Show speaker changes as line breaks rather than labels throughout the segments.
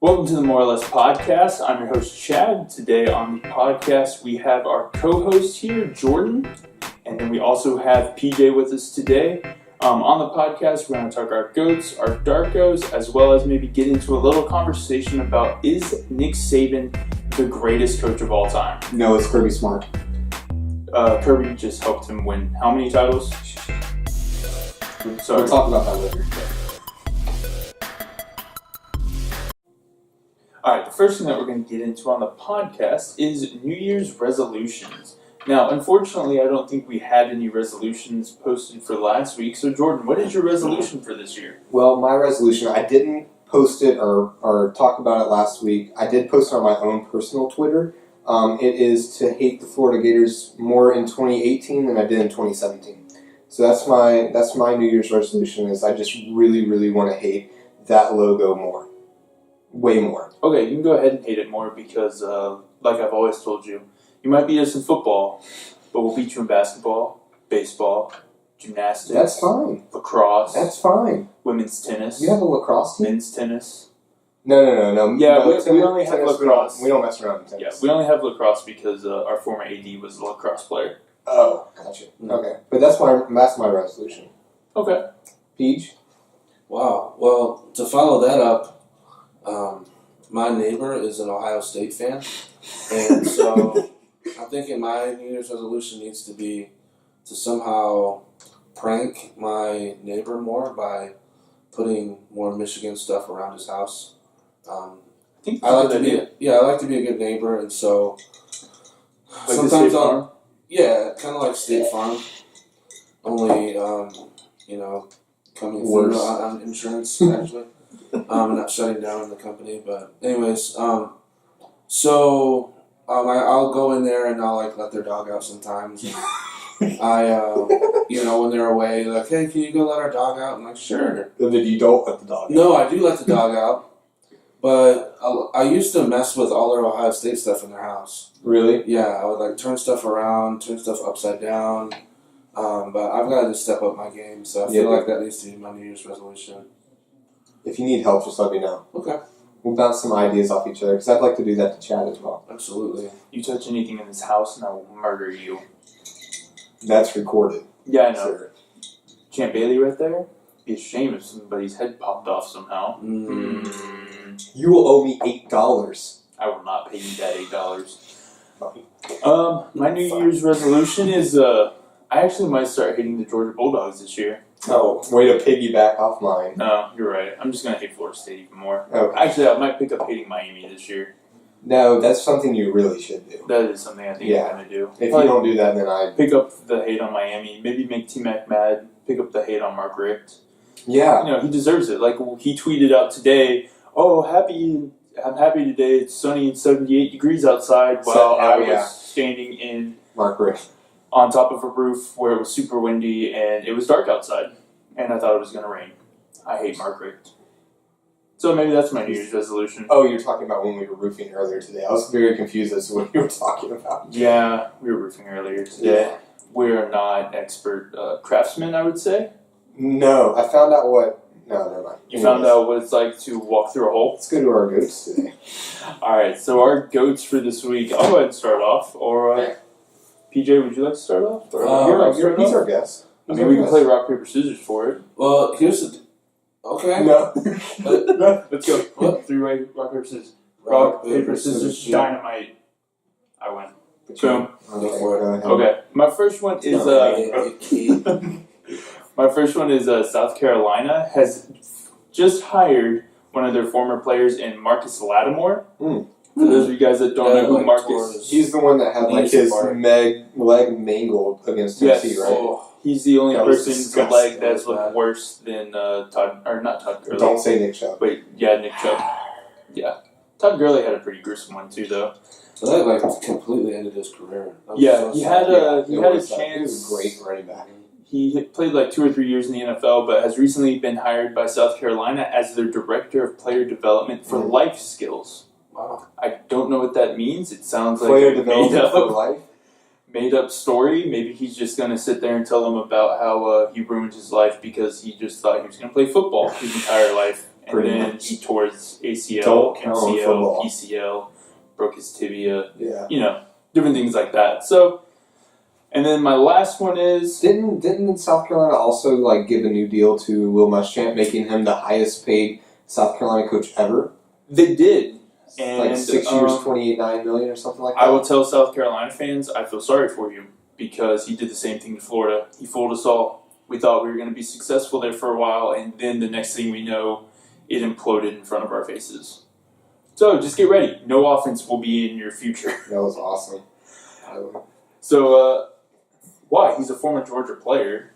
Welcome to the More or Less podcast. I'm your host, Chad. Today on the podcast, we have our co-host here, Jordan, and then we also have PJ with us today. On the podcast, we're going to talk our GOATs, our DARKOs, as well as maybe get into a little conversation about, is Nick Saban the greatest coach of all time?
No, it's Kirby Smart.
Kirby just helped him win how many titles?
We'll talk about that later.
Alright, the first thing that we're going to get into on the podcast is New Year's resolutions. Now, unfortunately, I don't think we had any resolutions posted for last week. So, Jordan, what is your resolution for this year?
Well, my resolution, I didn't post it or talk about it last week. I did post it on my own personal Twitter. It is to hate the Florida Gators more in 2018 than I did in 2017. So that's my New Year's resolution, is I just really, really want to hate that logo more. Way more.
Okay, you can go ahead and hate it more because, like I've always told you, you might beat us in football, but we'll beat you in basketball, baseball, gymnastics.
That's fine.
Lacrosse.
That's fine.
Women's tennis.
You have a lacrosse team?
Men's tennis.
No.
Yeah,
no,
we only have lacrosse.
We don't mess around in tennis.
Yeah, we only have lacrosse because our former AD was a lacrosse player.
Oh, gotcha. Okay, but that's my resolution.
Okay.
Peach?
Wow. Well, to follow that up, my neighbor is an Ohio State fan, and so I'm thinking my New Year's resolution needs to be to somehow prank my neighbor more by putting more Michigan stuff around his house. I like to be a good neighbor, and so
like
sometimes kind of like State Farm, only coming through on insurance actually. Not shutting down the company, but anyways, I'll go in there and I'll let their dog out sometimes. And when they're away, like, hey, can you go let our dog out? I'm like, sure.
And then you don't let the dog out?
No, I do let the dog out, but I used to mess with all their Ohio State stuff in their house.
Really?
Yeah, I would turn stuff around, turn stuff upside down, but I've got to step up my game, so I feel like that needs to be my New Year's resolution.
If you need help, just let me know.
Okay.
We'll bounce some ideas off each other, because I'd like to do that to Chad as well.
Absolutely.
You touch anything in this house and I will murder you.
That's recorded.
Yeah, I know.
Sir.
Champ Bailey right there. Be a shame if somebody's head popped off somehow.
You will owe me $8.
I will not pay you that $8. My New Year's resolution is I actually might start hating the Georgia Bulldogs this year.
Oh, way to piggyback off mine.
No, you're right. I'm just going to hate Florida State even more.
Okay.
Actually, I might pick up hating Miami this year.
No, that's something you really should do.
That is something I think I'm going to do.
If you don't do that, then I...
Pick up the hate on Miami. Maybe make T-Mac mad. Pick up the hate on Mark Richt.
Yeah.
He deserves it. He tweeted out today, I'm happy today. It's sunny and 78 degrees outside while I was standing in...
Mark Richt.
On top of a roof where it was super windy and it was dark outside. And I thought it was going to rain. I hate Mark Richt. So maybe that's my New Year's resolution.
Oh, you're talking about when we were roofing earlier today. I was very confused as to what you were talking about.
Yeah, we were roofing earlier today.
Yeah.
We're not expert craftsmen, I would say.
No, I found out what... No, never mind.
You found out what it's like to walk through a hole?
Let's go to our goats today.
Alright, so our goats for this week. I'll go ahead and start off. Or... PJ, would you like to start off?
He's our guest.
I mean, we can play rock, paper, scissors for it.
Well, here's the... Okay.
No.
Let's go. What? Three-way rock, paper, scissors. Rock, paper, scissors, dynamite. I win. Boom. Okay. My first one is... my first one is South Carolina has just hired one of their former players in Marcus Lattimore. For those of you guys that don't know who Marcus is.
He's the one that had his leg mangled against Tennessee, right?
Oh, he's the only person whose leg that's looked worse than not Todd Gurley.
Don't say Nick Chubb.
Wait, yeah, Nick Chubb. Yeah. Todd Gurley had a pretty gruesome one too, though.
So that completely ended his career.
Yeah, he had a chance.
He was a great running back.
He played 2 or 3 years in the NFL, but has recently been hired by South Carolina as their director of player development for life skills.
Wow.
I don't know what that means. It sounds like
player development for life.
Made up story. Maybe he's just going to sit there and tell them about how he ruined his life because he just thought he was going to play football his entire life. and
Pretty
then
much.
he tore his ACL,
Don't count on
MCL,
football.
PCL, broke his tibia,
Yeah.
Different things like that. So, and then my last one is...
Didn't South Carolina also give a new deal to Will Muschamp, making him the highest paid South Carolina coach ever?
They did. And
6 years, $28.9 million or something like that.
I will tell South Carolina fans, I feel sorry for you because he did the same thing to Florida. He fooled us all. We thought we were going to be successful there for a while, and then the next thing we know, it imploded in front of our faces. So just get ready. No offense will be in your future.
That was awesome.
So, why? He's a former Georgia player.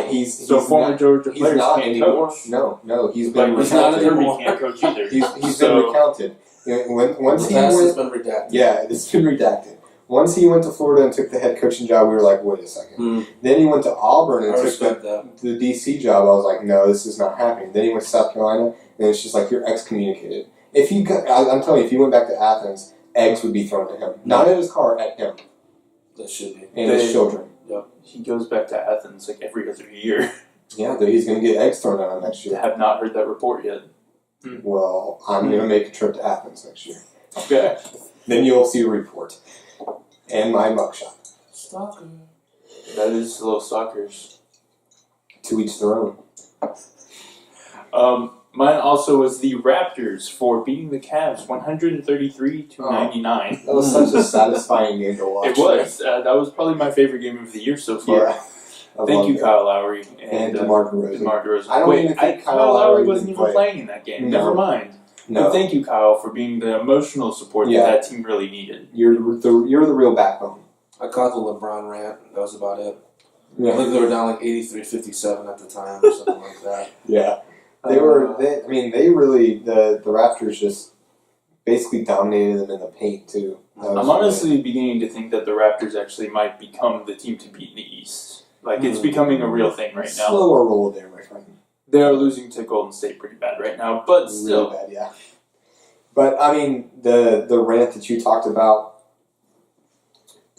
He's
former
not,
Georgia
he's
players
not
can't
anymore.
coach.
No, he's been
He's not
recounted.
anymore. He can't coach either.
He's been recounted. Once
The
he
past has
went,
been redacted.
yeah, it's been redacted. Once he went to Florida and took the head coaching job, we were like, wait a second. Then he went to Auburn and
I
took
respect that.
the DC job. I was like, no, this is not happening. Then he went to South Carolina, and it's just like, you're excommunicated. I'm telling you, if he went back to Athens, eggs would be thrown at him. Not at his car, at him.
That should be.
And his children.
He goes back to Athens every other year.
Yeah, he's going to get eggs thrown at him next
I
year.
have not heard that report yet.
Well, I'm going to make a trip to Athens next year.
Okay.
Then you'll see a report. And my mugshot.
Stalker.
That is little stalkers.
To each their own.
Mine also was the Raptors for beating the Cavs 133-99.
That was such a satisfying game to watch.
It was. That was probably my favorite game of the year so far.
Yeah.
Thank you, Kyle Lowry.
And DeMar DeRozan.
DeMar DeRozan.
I don't even think
Kyle Lowry wasn't
didn't
even
play.
playing in that game.
No.
Never mind.
No.
But thank you, Kyle, for being the emotional support that team really needed.
You're the real backbone.
I caught the LeBron rant. That was about it.
Yeah.
I think they were down 83-57 at the time or something like that.
Yeah. The Raptors just basically dominated them in the paint, too.
I'm honestly beginning to think that the Raptors actually might become the team to beat in the East. It's becoming a real thing right now.
Slower roll there, my friend.
They are losing to Golden State pretty bad right now, but still.
Real bad, yeah. But, the rant that you talked about,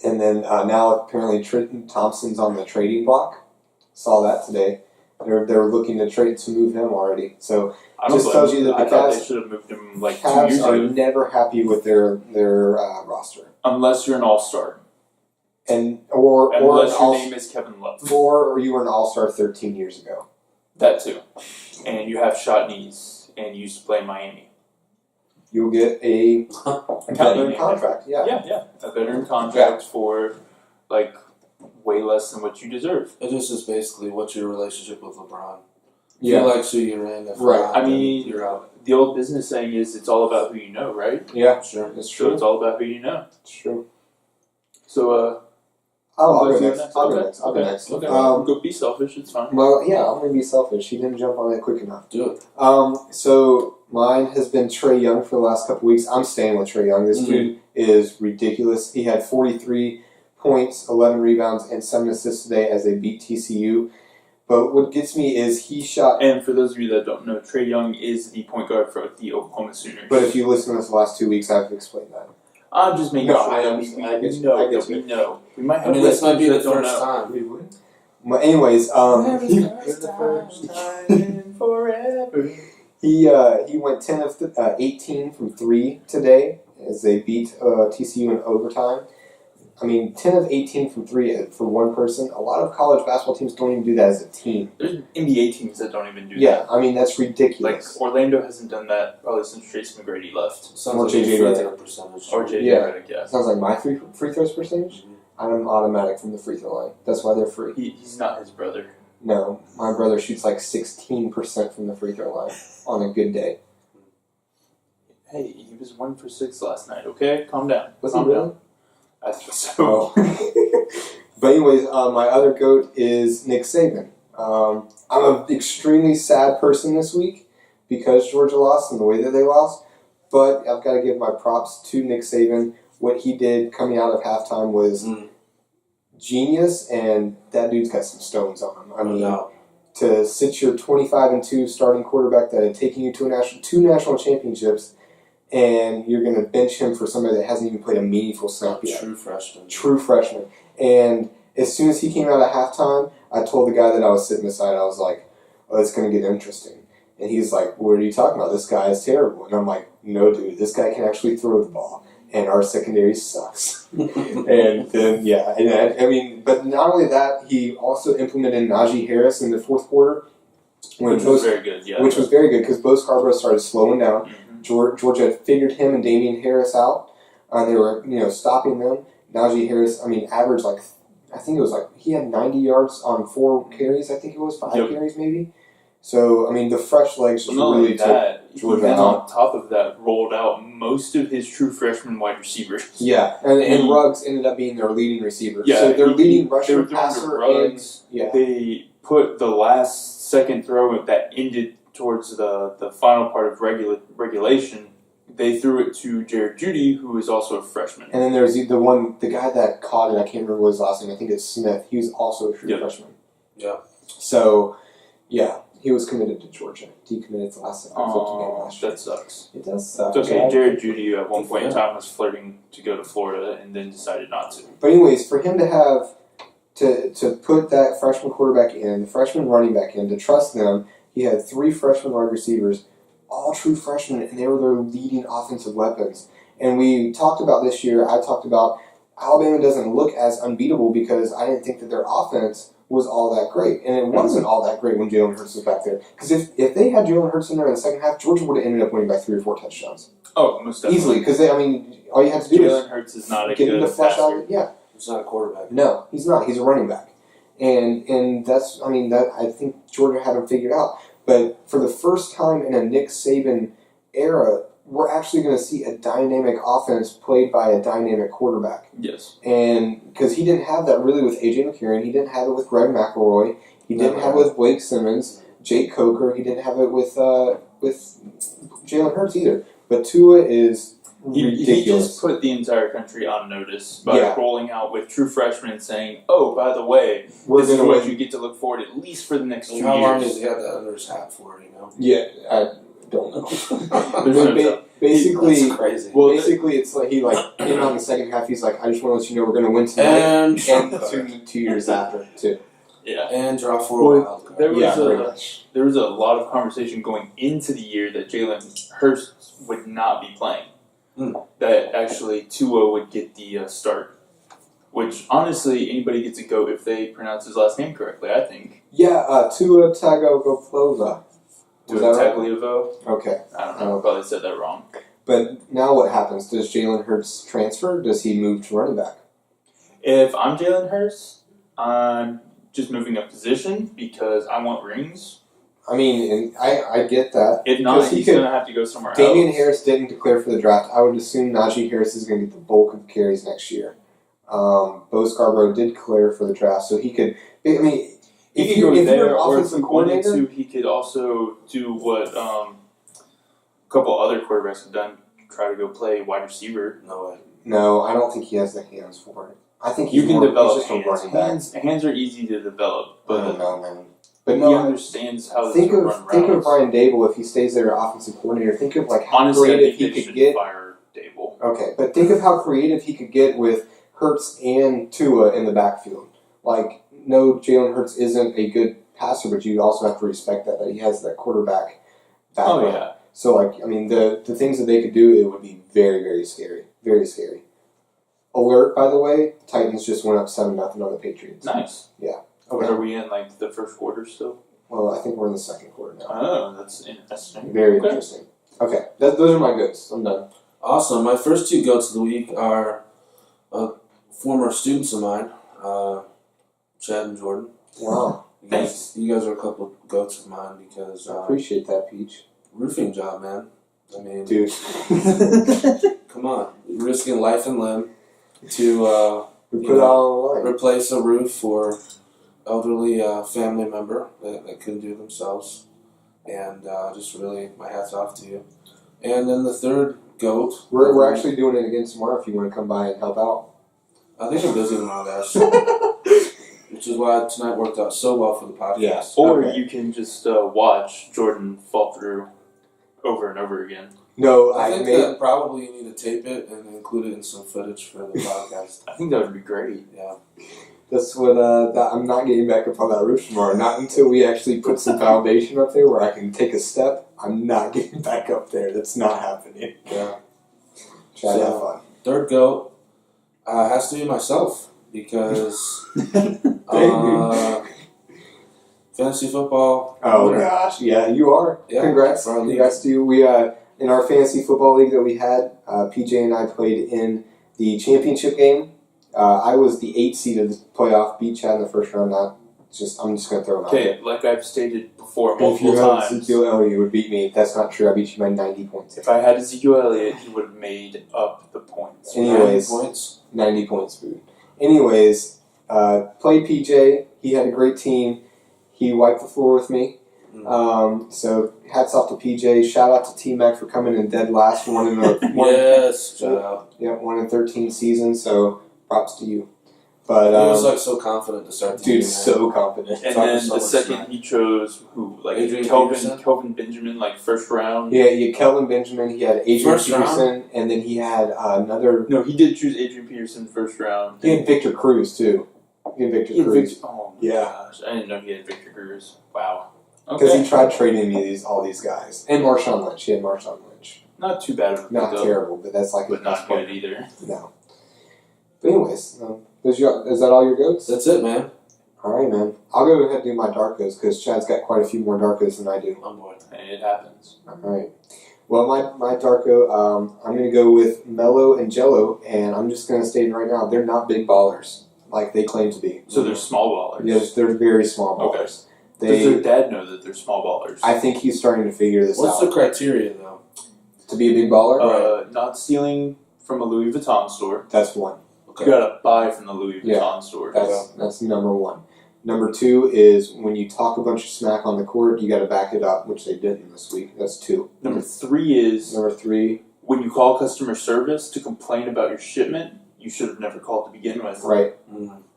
and then now apparently Trenton Thompson's on the trading block. Saw that today. They're looking to move him already. So
I don't
just tells you that
I
the
thought
Cavs,
they should have moved him 2
Cavs
years
are
ago.
never happy with their roster.
Unless you're an all-star.
Or
Unless your name is Kevin Love.
or you were an all-star 13 years ago.
That too. And you have shot knees and you used to play in Miami.
You'll get a veteran contract. Yeah.
Yeah. A veteran contract for way less than what you deserve.
It just is basically what's your relationship with LeBron.
Yeah.
He likes who you're in. If
Right.
not,
I mean,
you're out.
The old business saying is it's all about who you know, right?
Yeah.
Sure.
It's
So
true.
it's all about who you know.
It's true.
So,
I'll go
you
next. I'll go next. I'll go next.
Okay.
Um,
Go be selfish, it's fine.
Well, yeah, I'm going to be selfish. He didn't jump on it quick enough.
Do it.
So mine has been Trae Young for the last couple weeks. I'm staying with Trae Young. This dude is ridiculous. He had 43 points, 11 rebounds, and 7 assists today as they beat TCU. But what gets me is he shot...
And for those of you that don't know, Trae Young is the point guard for the Oklahoma Sooners.
But if you listen to this last 2 weeks, I've explained that.
I'm just making sure
I
that
understand. I
we
get you.
know
I get
that
you.
we know. We might have
I mean, this might be the
listeners that
first
don't know.
time.
Well, anyways,
Forever.
he went 10 of 18 from 3 today as they beat TCU in overtime. 10 of 18 from 3 for one person. A lot of college basketball teams don't even do that as a team.
There's NBA teams that don't even do
Yeah,
that.
that's ridiculous.
Orlando hasn't done that probably since Trace McGrady left.
Sounds
Or
like
JJ
a free
Redick.
throw percentage.
Or JJ
Yeah.
Redick, yeah.
Sounds like my free throws percentage. I'm automatic from the free throw line. That's why they're free.
He's not his brother.
No, my brother shoots 16% from the free throw line on a good day.
Hey, he was 1 for 6 last night, okay? Calm down.
Was
Calm
he really?
down. I think so.
But anyways, my other GOAT is Nick Saban. I'm an extremely sad person this week because Georgia lost and the way that they lost. But I've got to give my props to Nick Saban. What he did coming out of halftime was genius, and that dude's got some stones on him. To sit your 25-2 starting quarterback that had taken you to two national championships, and you're going to bench him for somebody that hasn't even played a meaningful snap yet. True freshman. And as soon as he came out at halftime, I told the guy that I was sitting beside, I was like, oh, it's going to get interesting. And he's like, what are you talking about? This guy is terrible. And I'm like, no, dude, this guy can actually throw the ball. And our secondary sucks. And then, yeah. And I mean, but not only that, he also implemented Najee Harris in the fourth quarter.
Which was very good, yeah.
Which was very good because Bo Scarborough started slowing down.
Mm-hmm.
Georgia figured him and Damian Harris out. They were, stopping them. Najee Harris, averaged I think it was he had 90 yards on 4 carries. I think it was 5 carries maybe. So the fresh legs just really took Georgia
then
out.
On top of that, rolled out most of his true freshman wide receivers.
Yeah, and Ruggs ended up being their leading receiver.
Yeah,
so their leading rusher,
they
passer,
Ruggs, they put the last second throw that ended towards the final part of regulation. They threw it to Jared Judy, who is also a freshman.
And then there's the guy that caught it. I can't remember his last name. I think it's Smith. He was also a true freshman.
Yeah.
So, yeah. He was committed to Georgia. Decommitted the last second game last year.
That sucks.
It does suck.
It's okay. Jared Judy at one point in time was flirting to go to Florida and then decided not to.
But anyways, for him to have to put that freshman quarterback in, the freshman running back in, to trust them, he had 3 freshman wide receivers, all true freshmen, and they were their leading offensive weapons. And we talked about this year, I talked about Alabama doesn't look as unbeatable because I didn't think that their offense was all that great. And it wasn't all that great when Jalen Hurts was back there. Because if they had Jalen Hurts in there in the second half, Georgia would have ended up winning by 3 or 4 touchdowns.
Oh, most definitely.
Easily. Because, all you have to do
Jalen Hurts is not a
get him
good
to flush
passer.
out. Yeah.
He's not a quarterback.
No, he's not. He's a running back. And that's, that I think Georgia had him figured out. But for the first time in a Nick Saban era, we're actually going to see a dynamic offense played by a dynamic quarterback.
Yes.
And because he didn't have that really with A.J. McCarron. He didn't have it with Greg McElroy. He didn't have it with Blake Simmons, Jake Coker. He didn't have it with Jalen Hurts either. But Tua is ridiculous.
He just put the entire country on notice by rolling out with true freshmen and saying, oh, by the way, this is what you get to look forward at least for the next 2 years.
How long has he had that under his hat for,
Yeah, I don't know. Basically,
that's crazy.
Well, basically, it's like he came out in the second half. He's like, I just want to let you know we're going to win tonight, and 2 years after too.
Yeah, and draw 4 wild cards.
There was a lot of conversation going into the year that Jalen Hurts would not be playing. That actually Tua would get the start. Which, honestly, anybody gets a go if they pronounce his last name correctly, I think.
Yeah, Tua Tagovailoa.
Tua Tagovailoa?
Okay.
I don't know, I probably said that wrong.
But now what happens? Does Jalen Hurts transfer? Does he move to running back?
If I'm Jalen Hurts, I'm just moving up position because I want rings.
I get that.
If not, he's going to have to go somewhere
Damian
else.
Harris didn't declare for the draft. I would assume Najee Harris is going to get the bulk of carries next year. Bo Scarborough did declare for the draft, so he could.
He could go there, or if he wanted to, he could also do what a couple other quarterbacks have done: try to go play wide receiver.
No way.
No, I don't think he has the hands for it. I think
you can develop
hands.
Hands are easy to develop, but
man.
But he understands how
think
to
of
run
think
routes.
of Brian Dable if he stays there, offensive coordinator. Think of how
Honestly,
creative
I think
he could get.
Fire Dable.
Okay, but think of how creative he could get with Hurts and Tua in the backfield. No, Jalen Hurts isn't a good passer, but you also have to respect that he has that quarterback background.
Oh yeah.
So the things that they could do, it would be very, very scary, very scary. Alert, by the way, Titans just went up 7-0 on the Patriots.
Nice.
Yeah.
Okay. Are we in the first quarter still?
Well, I think we're in the second quarter now.
Oh, that's interesting.
Very interesting. Okay, those are my goats. I'm done.
Awesome. My first 2 goats of the week are former students of mine, Chad and Jordan.
Wow.
Thanks. You guys are a couple of goats of mine because
I appreciate that, Peach.
roofing job, man.
Dude,
come on, you're risking life and limb to
we put it all on the line.
replace a roof for elderly family member that couldn't do it themselves, and just really my hat's off to you. And then the third goat,
We're actually doing it again tomorrow if you want to come by and help out.
I think I'm busy tomorrow, guys. Which is why tonight worked out so well for the podcast.
Yeah.
Or
Okay.
you can just watch Jordan fall through over and over again.
No,
I think that probably you need to tape it and include it in some footage for the podcast.
I think that would be great.
Yeah.
That's what I'm not getting back up on that roof tomorrow. Not until we actually put some foundation up there where I can take a step. I'm not getting back up there. That's not happening.
Yeah.
Try to have fun.
Third GOAT has to be myself because fantasy football.
Oh
winner.
gosh, yeah, you are.
Yeah.
Congrats to you. We in our fantasy football league that we had, PJ and I played in the championship game. I was the 8th seed of the playoff, beat Chad in the first round. I'm just going to throw him out there.
Okay, like I've stated before
If
multiple
you had
times,
Ezekiel Elliott, you would beat me. That's not true. I beat you by 90 points.
if I had Ezekiel Elliott, he would have made up the points.
Anyways, 90 points, food. Anyways, played PJ. He had a great team. He wiped the floor with me. So hats off to PJ. Shout out to T-Mac for coming in dead last. Shout out. Yeah, 1 in 13 seasons. So props to you. But
he was so confident to start the
dude,
game.
so confident.
And then the second he chose Kelvin Benjamin, first round.
Yeah, Kelvin Benjamin. He had Adrian
First
Peterson,
round?
and then he had another.
No, he did choose Adrian Peterson first round.
He had Victor Cruz too.
Oh my gosh, I didn't know he had Victor Cruz. Wow.
Because he tried trading me all these guys, and Marshawn Lynch. He had Marshawn Lynch.
Not too bad of a
Not terrible, but that's like
but not good either.
No. But anyways, is that all your goats?
That's it, man.
All right, man. I'll go ahead and do my Darkos because Chad's got quite a few more Darkos than I do.
I'm bored.
And it happens.
All right. Well, my Darko, I'm going to go with Melo and Gelo, and I'm just going to state right now, they're not big ballers like they claim to be.
So they're small ballers.
Yes, they're very small ballers.
Okay. Does their dad know that they're small ballers?
I think he's starting to figure this out.
What's the criteria, though?
To be a big baller?
Not stealing from a Louis Vuitton store.
That's one.
Okay. You gotta buy from the Louis Vuitton store.
That's number one. Number two is when you talk a bunch of smack on the court, you gotta back it up, which they didn't this week. That's two.
Number three, when you call customer service to complain about your shipment, you should have never called to begin with.
Right.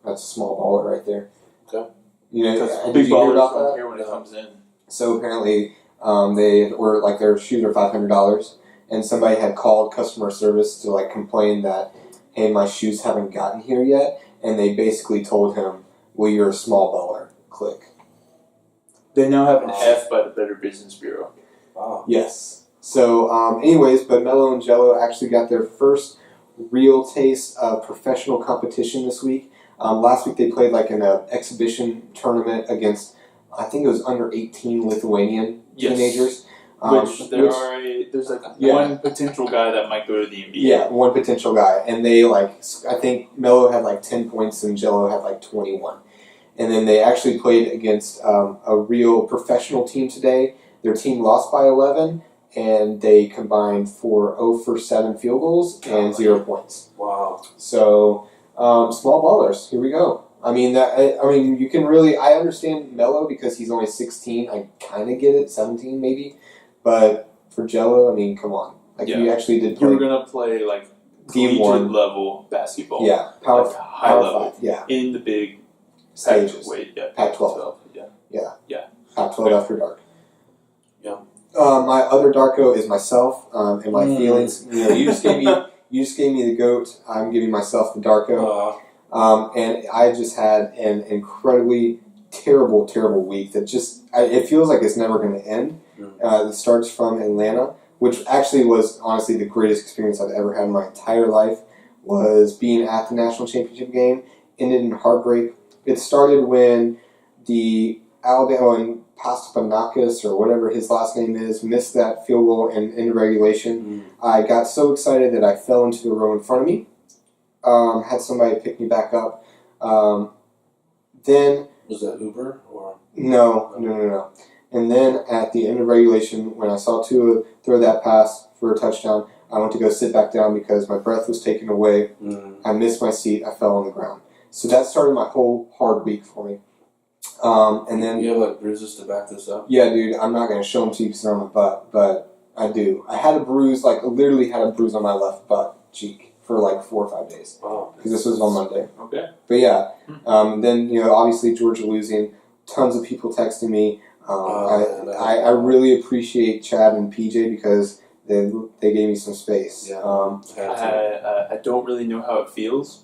That's a small baller right there.
Okay.
Because big ballers don't care when it comes in.
So apparently, they were their shoes are $500, and somebody had called customer service to complain that, hey, my shoes haven't gotten here yet, and they basically told him, well, you're a small baller. Click.
They now have an F by the Better Business Bureau.
Wow.
Yes. So, anyways, but Melo and Gelo actually got their first real taste of professional competition this week. Last week they played an exhibition tournament against, I think it was under 18 Lithuanian teenagers.
There's one potential guy that might go to the NBA.
Yeah, one potential guy. And they I think Melo had 10 points and Gelo had 21. And then they actually played against a real professional team today. Their team lost by 11, and they combined for 0 for 7 field goals and 0 points.
Wow.
So, small ballers. Here we go. You can really. I understand Melo because he's only 16. I kind of get it, 17 maybe. But for Gelo, come on. You actually did play.
You were gonna play
D1
level basketball.
Yeah, power
high level.
5. Yeah,
in the big
stages.
Pac-12.
Yeah. Pac-12 after dark.
Yeah.
My other Darko is myself and my feelings. You just gave me the GOAT. I'm giving myself the Darko. And I just had an incredibly terrible, terrible week that it feels like it's never going to end. It starts from Atlanta, which actually was honestly the greatest experience I've ever had in my entire life, was being at the national championship game. Ended in heartbreak. It started when the Alabama and Pasternakas, or whatever his last name is, missed that field goal in regulation. I got so excited that I fell into the row in front of me. Had somebody pick me back up. Then
was that Uber or
no. And then at the end of regulation, when I saw Tua throw that pass for a touchdown, I went to go sit back down because my breath was taken away. I missed my seat. I fell on the ground. So that started my whole hard week for me. And then
you have bruises to back this up?
Yeah, dude. I'm not gonna show them to you because they're on my butt, but I do. I had a bruise, literally had a bruise on my left butt cheek for 4 or 5 days.
Wow.
Because this was on Monday.
Okay.
But yeah, then obviously Georgia losing, tons of people texting me. I really appreciate Chad and PJ because they gave me some space.
Yeah.
I don't really know how it feels.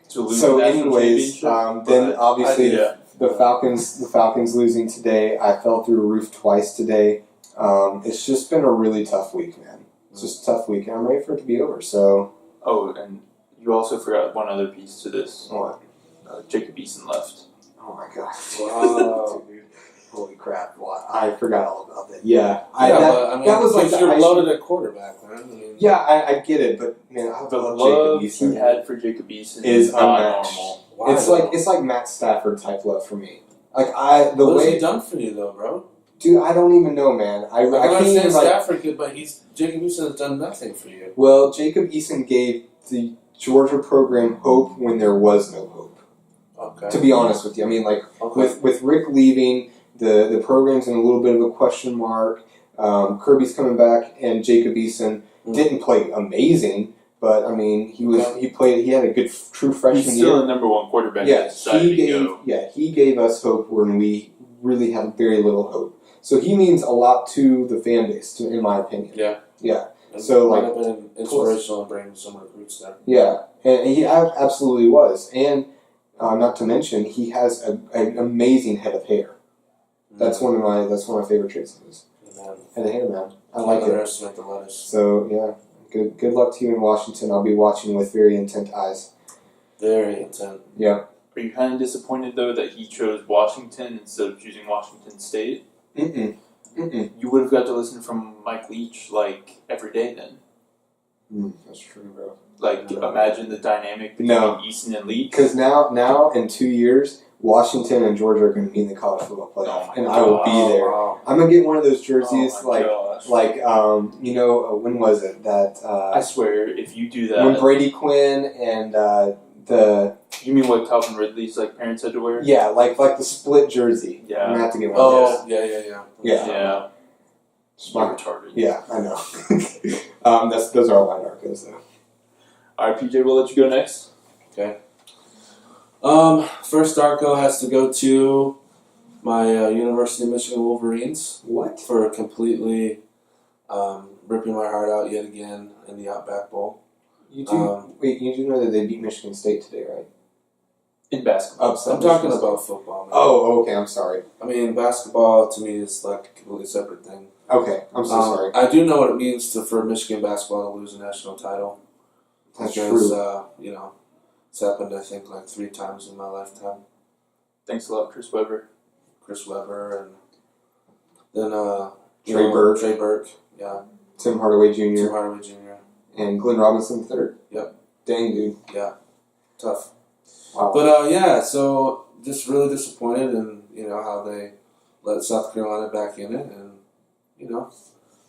to lose
So,
the national
anyways,
championship.
then obviously
yeah.
the Falcons losing today. I fell through a roof twice today. It's just been a really tough week, man. It's just a tough week, and I'm ready for it to be over. So.
Oh, and you also forgot one other piece to this.
What?
Jacob Eason left.
Oh my god.
Wow.
Dude. Holy crap. Well, I forgot all about that. Yeah.
That
was like the
you're
icing.
loaded at quarterback, man. I mean,
Yeah, I get it, but man, I
The
love
love
Jacob Eason.
he had for Jacob Eason
is
not
unmatched.
normal.
why,
It's like Matt Stafford type love for me. Like
what has he done for you, though, bro?
dude, I don't even know, man. I
I
can't
understand
even
Stafford, but Jacob Eason has done nothing for you.
Well, Jacob Eason gave the Georgia program hope when there was no hope.
Okay.
To be honest with you, I mean, like
Okay.
with Rick leaving, the program's in a little bit of a question mark. Kirby's coming back, and Jacob Eason didn't play amazing, but I mean, he had a good true freshman
He's still
year.
the number one quarterback.
Yeah,
He
he gave us hope when we really had very little hope. So he means a lot to the fan base, in my opinion.
Yeah.
Yeah.
And
So,
might
like,
have been inspirational in bringing some recruits there.
Yeah, and he absolutely was. And not to mention, he has an amazing head of hair. That's one of my favorite traits of his. Head of hair, man. I like it.
Underestimate the lettuce.
So yeah, good luck to you in Washington. I'll be watching with very intent eyes.
Very intent.
Yeah.
Are you kind of disappointed though that he chose Washington instead of choosing Washington State? You would have got to listen from Mike Leach like every day then.
That's true, bro.
Like imagine the dynamic between Easton and Leach.
Because now in 2 years, Washington and Georgia are going to be in the college football playoff, and I will be there.
Wow.
I'm gonna get one of those jerseys,
gosh.
when was it that?
I swear, if you do that,
when Brady Quinn and
you mean what Calvin Ridley's like parents had to wear?
yeah, like the split jersey.
Yeah.
I'm gonna have to get one of those.
Yeah.
Yeah.
Smart.
Retarded.
Yeah, I know. Those are all my Darkos though.
All right, PJ, we'll let you go next.
Okay. First Darko has to go to my University of Michigan Wolverines.
What?
For completely ripping my heart out yet again in the Outback Bowl.
You do know that they beat Michigan State today, right?
In basketball.
I'm talking about football, man.
Oh, okay. I'm sorry.
I mean, basketball to me is like a completely separate thing.
Okay, I'm so sorry.
I do know what it means for Michigan basketball to lose a national title.
That's
because,
true.
it's happened, I think, like 3 times in my lifetime.
Thanks a lot, Chris Webber.
Chris Webber, and then
Trey Burke,
yeah.
Tim Hardaway Jr.,
Tim Hardaway Jr.
and Glenn Robinson III.
Yep.
Dang, dude.
Yeah. Tough.
Wow.
But, so just really disappointed in, how they let South Carolina back in it and,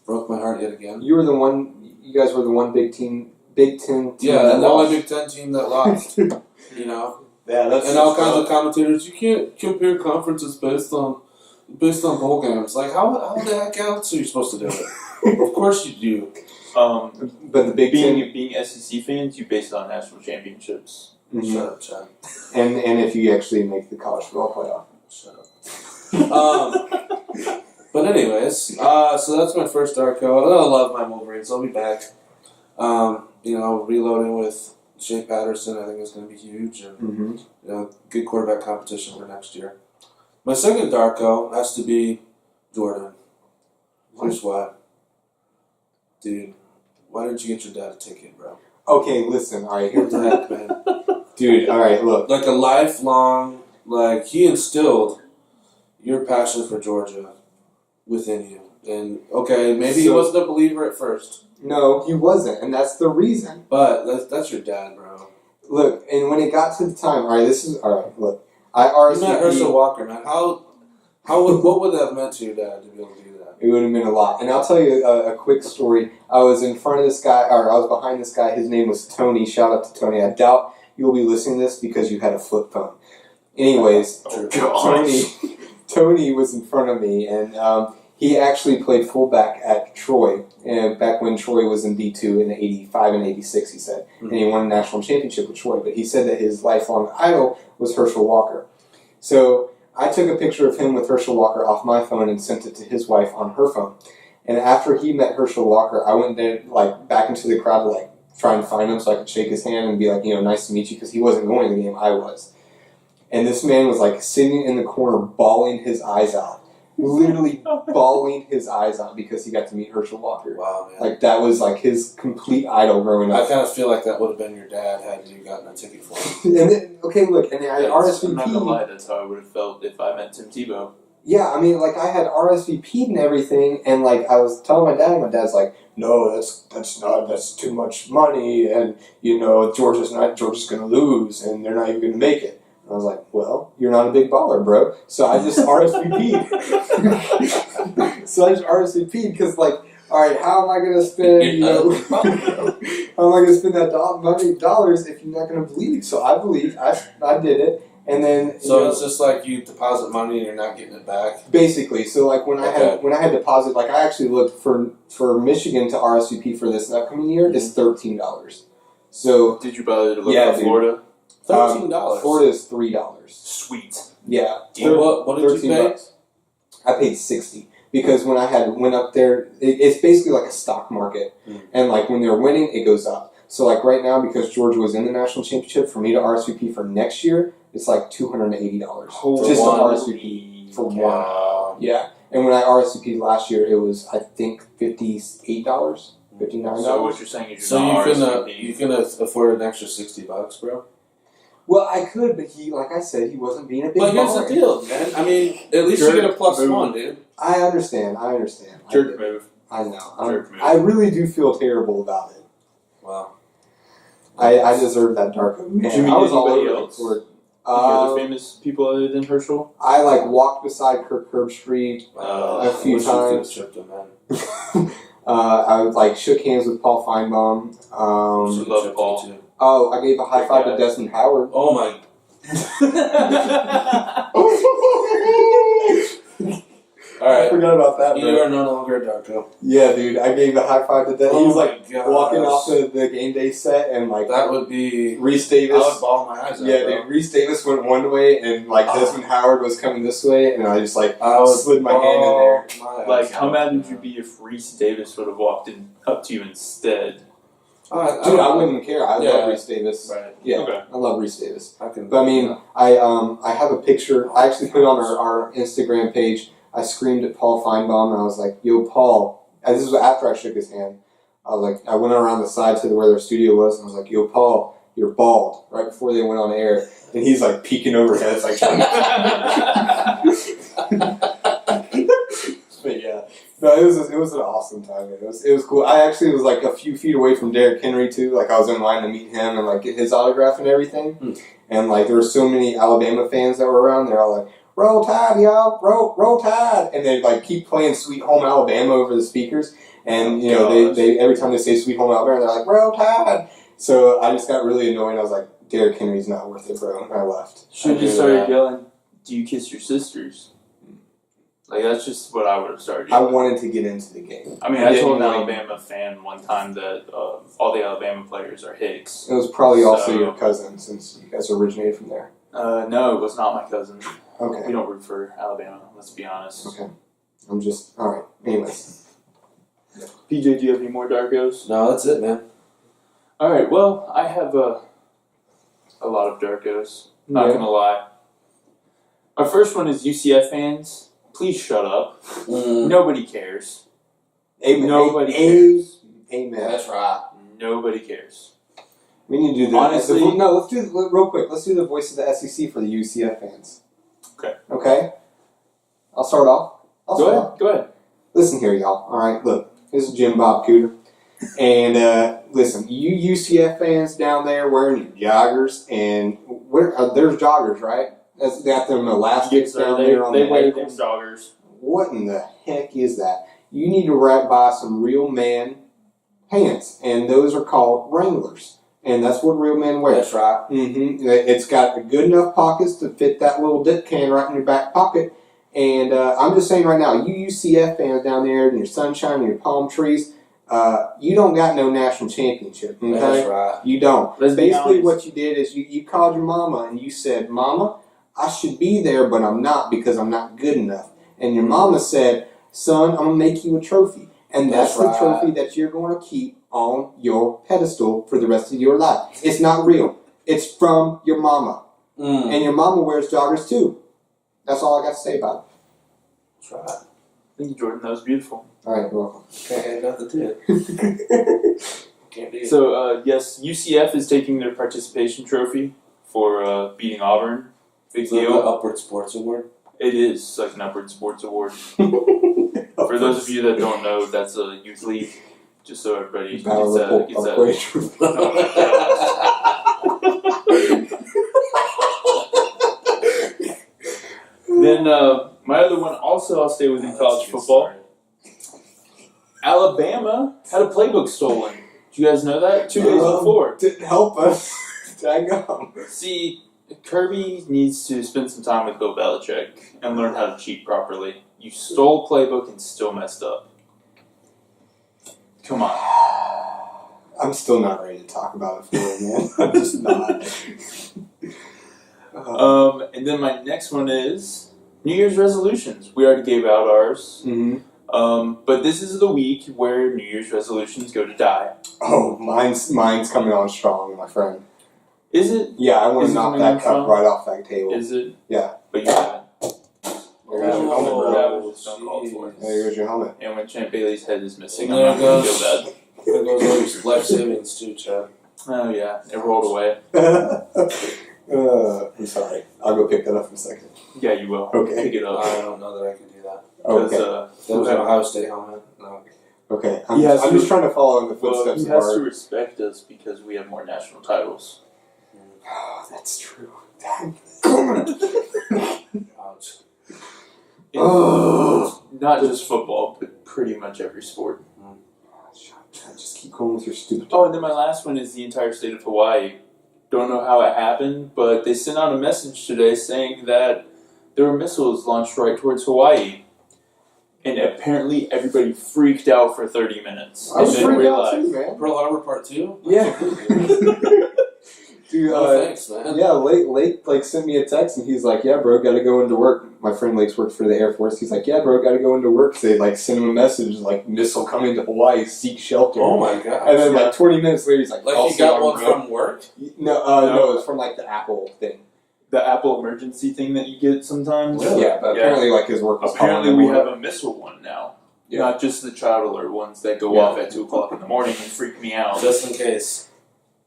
broke my heart yet again.
You guys were the one Big Ten team.
Yeah, and the
lost.
only Big Ten team that lost,
Yeah, that's
and all kinds of commentators, you can't compare conferences based on bowl games. Like, how the heck else are you supposed to do it? Of course you do.
But the Big Ten,
being SEC fans, you base it on national championships.
Mhm.
Shut up, Chad.
and if you actually make the college football playoff.
Shut up. But anyways, so that's my first Darko. I love my Wolverines. I'll be back. Reloading with Shea Patterson, I think is going to be huge, and good quarterback competition for next year. My second Darko has to be Jordan. Here's why. Dude, why didn't you get your dad a ticket, bro?
Okay, listen. All right,
What the heck, man?
dude. All right, look.
Like a lifelong, he instilled your passion for Georgia within you. And, okay, maybe he wasn't a believer at first.
No, he wasn't, and that's the reason.
But that's your dad, bro.
Look, and when it got to the time, all right. Look, I
You
RSVP'd.
met Herschel Walker, man. What would that have meant to your dad to be able to do that?
It would have been a lot. And I'll tell you a quick story. I was in front of this guy, or I was behind this guy. His name was Tony. Shout out to Tony. I doubt you'll be listening to this because you had a flip phone. Anyways, Tony was in front of me, and he actually played fullback at Troy, back when Troy was in D2 in '85 and '86, he said. And he won a national championship with Troy. But he said that his lifelong idol was Herschel Walker. So I took a picture of him with Herschel Walker off my phone and sent it to his wife on her phone. And after he met Herschel Walker, I went there, back into the crowd to, try and find him so I could shake his hand and be like, nice to meet you, because he wasn't going to the game, I was. And this man was like sitting in the corner bawling his eyes out. Literally bawling his eyes out because he got to meet Herschel Walker.
Wow, man.
Like, that was like his complete idol growing up.
I kind of feel like that would have been your dad had you gotten a ticket for him.
And then, okay, look, and I RSVP'd.
I'm not gonna lie, that's how I would have felt if I met Tim Tebow.
Yeah, I mean, like, I had RSVP'd and everything, and like, I was telling my dad's like, no, that's too much money, and Georgia's gonna lose, and they're not even gonna make it. And I was like, well, you're not a big baller, bro. So I just RSVP'd. Because, like, all right, how am I gonna spend, how am I gonna spend that $1 if you're not gonna believe? So I believed, I did it. And then
so it's just like you deposit money and you're not getting it back.
Basically, so like when I had deposit, like I actually looked for Michigan to RSVP for this upcoming year, it's $13. So
did you bother to look for Florida?
$13.
Florida is $3.
Sweet.
Yeah.
What did you pay?
I paid $60 because when I went up there, it's basically like a stock market, and like when they're winning, it goes up. So like right now, because Georgia was in the national championship, for me to RSVP for next year, it's like $280 just to RSVP for one. Yeah, and when I RSVP'd last year, it was I think $58, $59.
So what you're saying is
you can afford an extra $60, bro.
Well, I could, but like I said, he wasn't being a big.
But here's the deal, man. I mean, at least you get a +1, dude.
I understand.
Jerk move.
I know. I really do feel terrible about it.
Wow.
I deserve that Darko. Man,
Did you meet
I was all
anybody
over
else?
for it.
Any other famous people other than Herschel?
I like walked beside Curb Street a few times. I like shook hands with Paul Feinbaum.
Love Paul too.
Oh, I gave a high five to Desmond Howard.
Oh my. Alright.
I forgot about that, bro.
You are no longer a Darko.
Yeah, dude. I gave a high five to Desmond. He was like
gosh.
walking off the game day set, and like
that would be
Reese Davis.
I would bawl my eyes out.
Yeah, dude. Reese Davis went one way, and like Desmond Howard was coming this way, and I just like slid my hand in there.
Like, how mad would you be if Reese Davis would have walked up to you instead?
Dude, I wouldn't care. I love Reese Davis.
Right.
Yeah,
okay.
I love Reese Davis. But I mean, I have a picture. I actually put it on our Instagram page. I screamed at Paul Feinbaum, and I was like, "Yo, Paul!" And this was after I shook his hand. I was like, I went around the side to where their studio was, and I was like, "Yo, Paul, you're bald." Right before they went on air, and he's like peeking overhead. It's like, but yeah. No, it was an awesome time. It was cool. I actually was like a few feet away from Derrick Henry too. Like I was in line to meet him and like get his autograph and everything. And like there were so many Alabama fans that were around. They're all like, "Roll Tide, y'all! Roll Tide!" And they like keep playing "Sweet Home Alabama" over the speakers. And they every time they say "Sweet Home Alabama," they're like, "Roll Tide!" So I just got really annoyed. I was like, "Derrick Henry's not worth it, bro." And I left.
Should have just started yelling, "Do you kiss your sisters?" Like, that's just what I would have started doing.
I wanted to get into the game.
I mean, I told an Alabama fan one time that all the Alabama players are Hicks.
It was probably also your cousin, since you guys originated from there.
No, it was not my cousin.
Okay.
We don't root for Alabama, let's be honest.
Okay. I'm just... Alright. Anyways.
PJ, do you have any more Darkos?
No, that's it, man.
Alright, well, I have a lot of Darkos. Not gonna lie. My first one is UCF fans. Please shut up. Nobody cares.
Amen.
Nobody cares.
Amen.
That's right.
Nobody cares.
We need to do the...
Honestly...
let's do... Real quick, let's do the voice of the SEC for the UCF fans.
Okay.
Okay? I'll start off.
Go ahead.
Listen here, y'all. Alright, look. This is Jim Bob Cooter. And, listen, you UCF fans down there wearing your joggers, and... there's joggers, right? That's got them elastics down there on the ankles.
They wear joggers.
What in the heck is that? You need to buy some real man pants, and those are called Wranglers, and that's what real men wear.
That's right.
It's got good enough pockets to fit that little dip can right in your back pocket. And I'm just saying right now, you UCF fans down there in your sunshine and your palm trees, you don't got no national championship. Okay?
That's right.
You don't.
Basically,
what you did is you called your mama and you said, "Mama, I should be there, but I'm not because I'm not good enough." And your mama said, "Son, I'm going to make you a trophy." And that's the trophy that you're going to keep on your pedestal for the rest of your life. It's not real. It's from your mama. And your mama wears joggers too. That's all I got to say about it.
That's right.
Thank you, Jordan. That was beautiful.
All right, you're welcome.
Can't add nothing to it. Can't do it.
So, yes, UCF is taking their participation trophy for beating Auburn. Big
Is that the
deal.
Upward Sports Award?
It is like an Upward Sports Award. For those of you that don't know, that's a youth league. Just so everybody gets Then my other one, also I'll stay within college football. Alabama had a playbook stolen. Did you guys know that? 2 days before.
Didn't help us. Dang on.
See, Kirby needs to spend some time with Bill Belichick and learn how to cheat properly. You stole playbook and still messed up. Come on.
I'm still not ready to talk about it for you, man. I'm just not.
And then my next one is New Year's resolutions. We already gave out ours.
Mm-hmm.
But this is the week where New Year's resolutions go to die.
Oh, mine's coming on strong, my friend.
Is it?
Yeah, I want
Is
to
it
knock
coming
that
on
cup
strong?
right off that table.
Is it?
Yeah.
But you haven't.
There goes your helmet, bro.
That was just uncalled for.
There goes your helmet.
And when Champ Bailey's head is missing,
There
I'm not going to
goes-
feel bad.
There goes all your life savings too, Chad.
Oh, yeah. It rolled away.
I'm sorry. I'll go pick that up in a second.
Yeah, you will.
Okay.
Pick it up.
I don't know that I can do that.
Because,
Okay.
That was an Ohio State helmet. No.
Okay.
He has
I'm
to-
just trying to follow in the
well,
footsteps
he
of
has to
our...
respect us because we have more national titles.
Oh, that's true. Dang.
Ouch.
Not just football, but pretty much every sport.
Just keep going with your stupid...
Oh, and then my last one is the entire state of Hawaii. Don't know how it happened, but they sent out a message today saying that there were missiles launched right towards Hawaii. And apparently everybody freaked out for 30 minutes.
I was
and then
freaked out
realized,
too, man.
Pearl Harbor Part 2?
Yeah. Dude,
Oh, thanks, man.
yeah, Lake sent me a text and he's like, yeah, bro, gotta go into work. My friend Lake's worked for the Air Force. He's like, yeah, bro, gotta go into work. So they sent him a message like, missile coming to Hawaii, seek shelter.
Oh my god.
And then 20 minutes later, he's like,
Like
I'll
you
see
got
you
one
tomorrow.
from work?
No, it was from the Apple thing.
the Apple emergency thing that you get sometimes.
Really?
Yeah, but apparently his work was
Apparently
calling
we
him
have
over.
a missile one now.
Yeah.
Not just the child alert ones that go
Yeah.
off at 2 o'clock in the morning and freak me out.
Just in case.